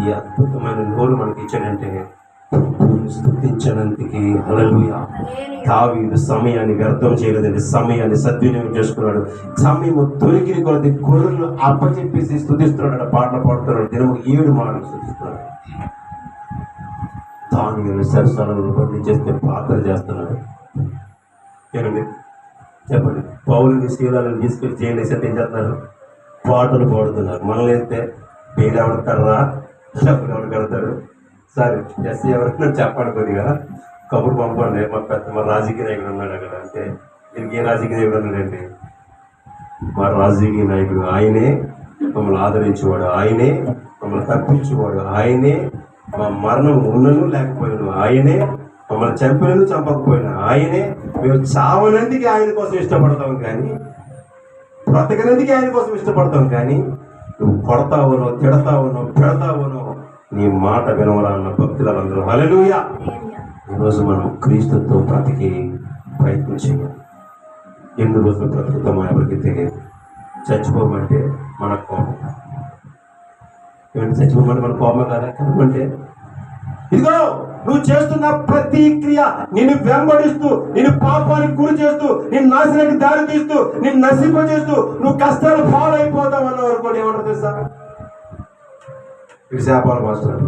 ఈ అద్భుతమైన నోరు మనకి ఇచ్చాడంటే స్తుతించడానికి. హల్లెలూయా. దావీదు సమయాన్ని వ్యర్థం చేయలేదండి, సమయాన్ని సద్వినియోగం చేసుకున్నాడు. సమయం దొరికిన కొద్ది గొర్రెలు అప్పచెప్పేసి స్తుతిస్తున్నాడు, పాటలు పాడుతున్నాడు, దినము 7 మార్లు స్తుతిస్తున్నాడు. దానిని సరసాలను బంధించేస్తే ప్రార్థన చేస్తున్నాడు. ఏనండి చెప్పండి. పౌలుని శీలాలను తీసుకెళ్ళి చేయలేసి ఏం చేస్తున్నారు? పాటలు పాడుతున్నారు. మనల్ని అయితే పేరు ఎవరు కడరా, డబ్బులు ఎవరు కడతారు? సరే ఎస్సీ ఎవరైనా చెప్పండి కొద్దిగా. కబురు పంపండి, మా రాజకీయ నాయకుడు ఉన్నాడు అక్కడ అంటే దీనికి ఏ రాజకీయ నాయకుడు ఉన్నాడండి? మా రాజకీయ నాయకుడు ఆయనే, మమ్మల్ని ఆదరించేవాడు ఆయనే, మమ్మల్ని తప్పించేవాడు ఆయనే, మా మరణం ఉన్నను లేకపోయినాను ఆయనే, మమ్మల్ని చంపినను చంపకపోయినా ఆయనే. మేము చావనందుకే ఆయన కోసం ఇష్టపడతాం కానీ, బ్రతకనందుకే ఆయన కోసం ఇష్టపడతాం కానీ, నువ్వు కొడతావునో తిడతావునో పెడతావునో నీ మాట వినవరా అన్న భక్తులందరూ హల్లెలూయా. ఈరోజు మనం క్రీస్తుతో బ్రతికి ప్రయత్నం చేయాలి. ఎన్ని రోజులు బ్రతుకుతామో ఎవరికి తెలియదు. చచ్చిపోమంటే మన కోపం, ఏమంటే చచ్చిపోమంటే మన కోపం కదా. అంటే ఇదిగో నువ్వు చేస్తున్న ప్రతి క్రియ నిన్ను వెంబడిస్తూ, నిన్ను పాపానికి గురి చేస్తూ, నిన్ను నాశనానికి దారి తీస్తూ, నిన్ను నశింపజేస్తూ నువ్వు కష్టాలు పాలైపోతావు అన్న వరకు కూడా ఏమంటారు తెలుసా? ఇది శాపాల మాస్టర్.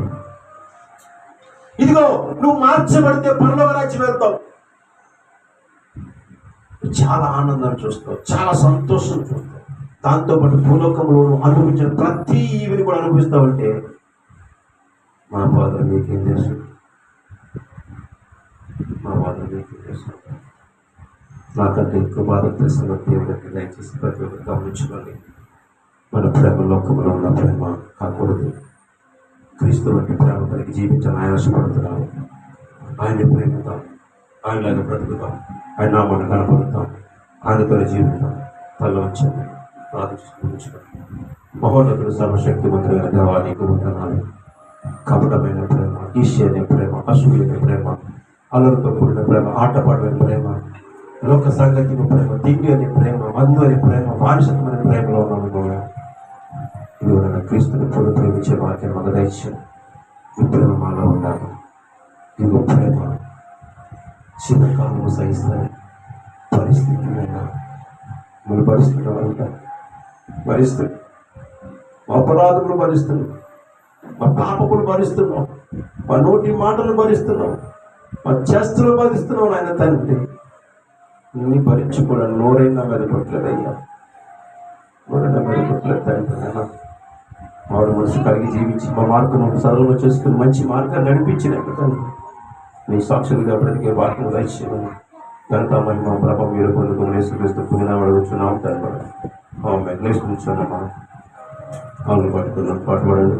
ఇదిగో నువ్వు మార్చబడితే పరలోక రాజ్యం వెళ్తావు. చాలా ఆనందాన్ని చూస్తావు, చాలా సంతోషం చూస్తావు. దాంతోపాటు భూలోకంలో అనుభవించిన ప్రతి ఈవిని కూడా అనుభవిస్తావంటే మా ఫాదర్ మీకేం తెలుసు, మా ఫాదర్ మీకేం తెలుసు. నాకంటే ఎక్కువ బాధ తెలిసిన దేవుడికి దయచేసి ప్రతి ఒక్కరు గమనించుకోండి. మన ప్రేమ లోకంలో ఉన్న ప్రేమ కాకూడదు. క్రీస్తు వంటి ప్రేమ కలిగి జీవించాలని ఆయన ఆశపడుతున్నాము. ఆయన్ని ప్రేమిద్దాం, ఆయనలాగా బ్రతుకుతాం, ఆయన నామాన్ని కనపడతాం, ఆయనతో జీవితాం. తల వచ్చండి, ప్రార్థించుకోండి. మహోన్నతుడు సర్వశక్తిమంతుడైన దేవా నీకు వందనాలు. కపటమైన ప్రేమ, ఈర్ష్య అనే ప్రేమ, అసూయ అనే ప్రేమ, అల్లరితో కూడిన ప్రేమ, ఆటపాడమైన ప్రేమ, లోక సంగతిని ప్రేమ, దివ్య అనే ప్రేమ, మందు అనే ప్రేమ, మానసికమైన ప్రేమలో ఉన్నాము. ఇదిగో క్రీస్తుని ఎప్పుడు ప్రేమించే వాక్యం మాకు దయచేయండి. ఈ ప్రేమ మాలో ఉండాలి. ఇదిగో ప్రేమ చిన్నకాలము సహిస్తాయి. పరిస్థితి మనం భరిస్తున్నామంట, భరిస్తుంది. మా అపరాధములు భరిస్తున్నాం, మా పాపములు భరిస్తున్నాం, మా నోటి మాటలు భరిస్తున్నాం, మా చేస్తులు భరిస్తున్నాం. ఆయన తండ్రి నీ భరించి కూడా నోరైనా మెదపట్లేదయ్యా, నోరైనా మెదపట్లేదు తండ్రి. వాడు మనసు కలిగి జీవించి మా మార్గం సరళంగా చేసుకుని మంచి మార్గాన్ని నడిపించినట్టు తండ్రి నీ సాక్షులుగా బ్రతికే వాక్యం దయచేయమని ఘనత మహిమ ప్రభావం మీరు పొందుకుని యేసుక్రీస్తు పుణ్యనామమున అడుగుచున్నాం తండ్రి. ఆమేన్. లేచి కూర్చోండి. మనం కాళ్ళు పట్టుకున్నాం, పాటు పడండి.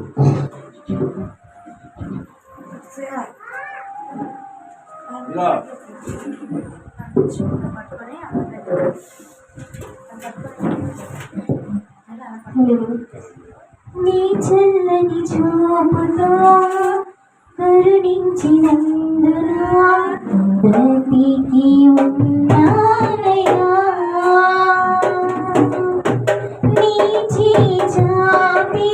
నీ చల్లని చూపుతో కరుణించినందున బ్రతికి ఉన్నానయ్యా. నీ చేయి చాపి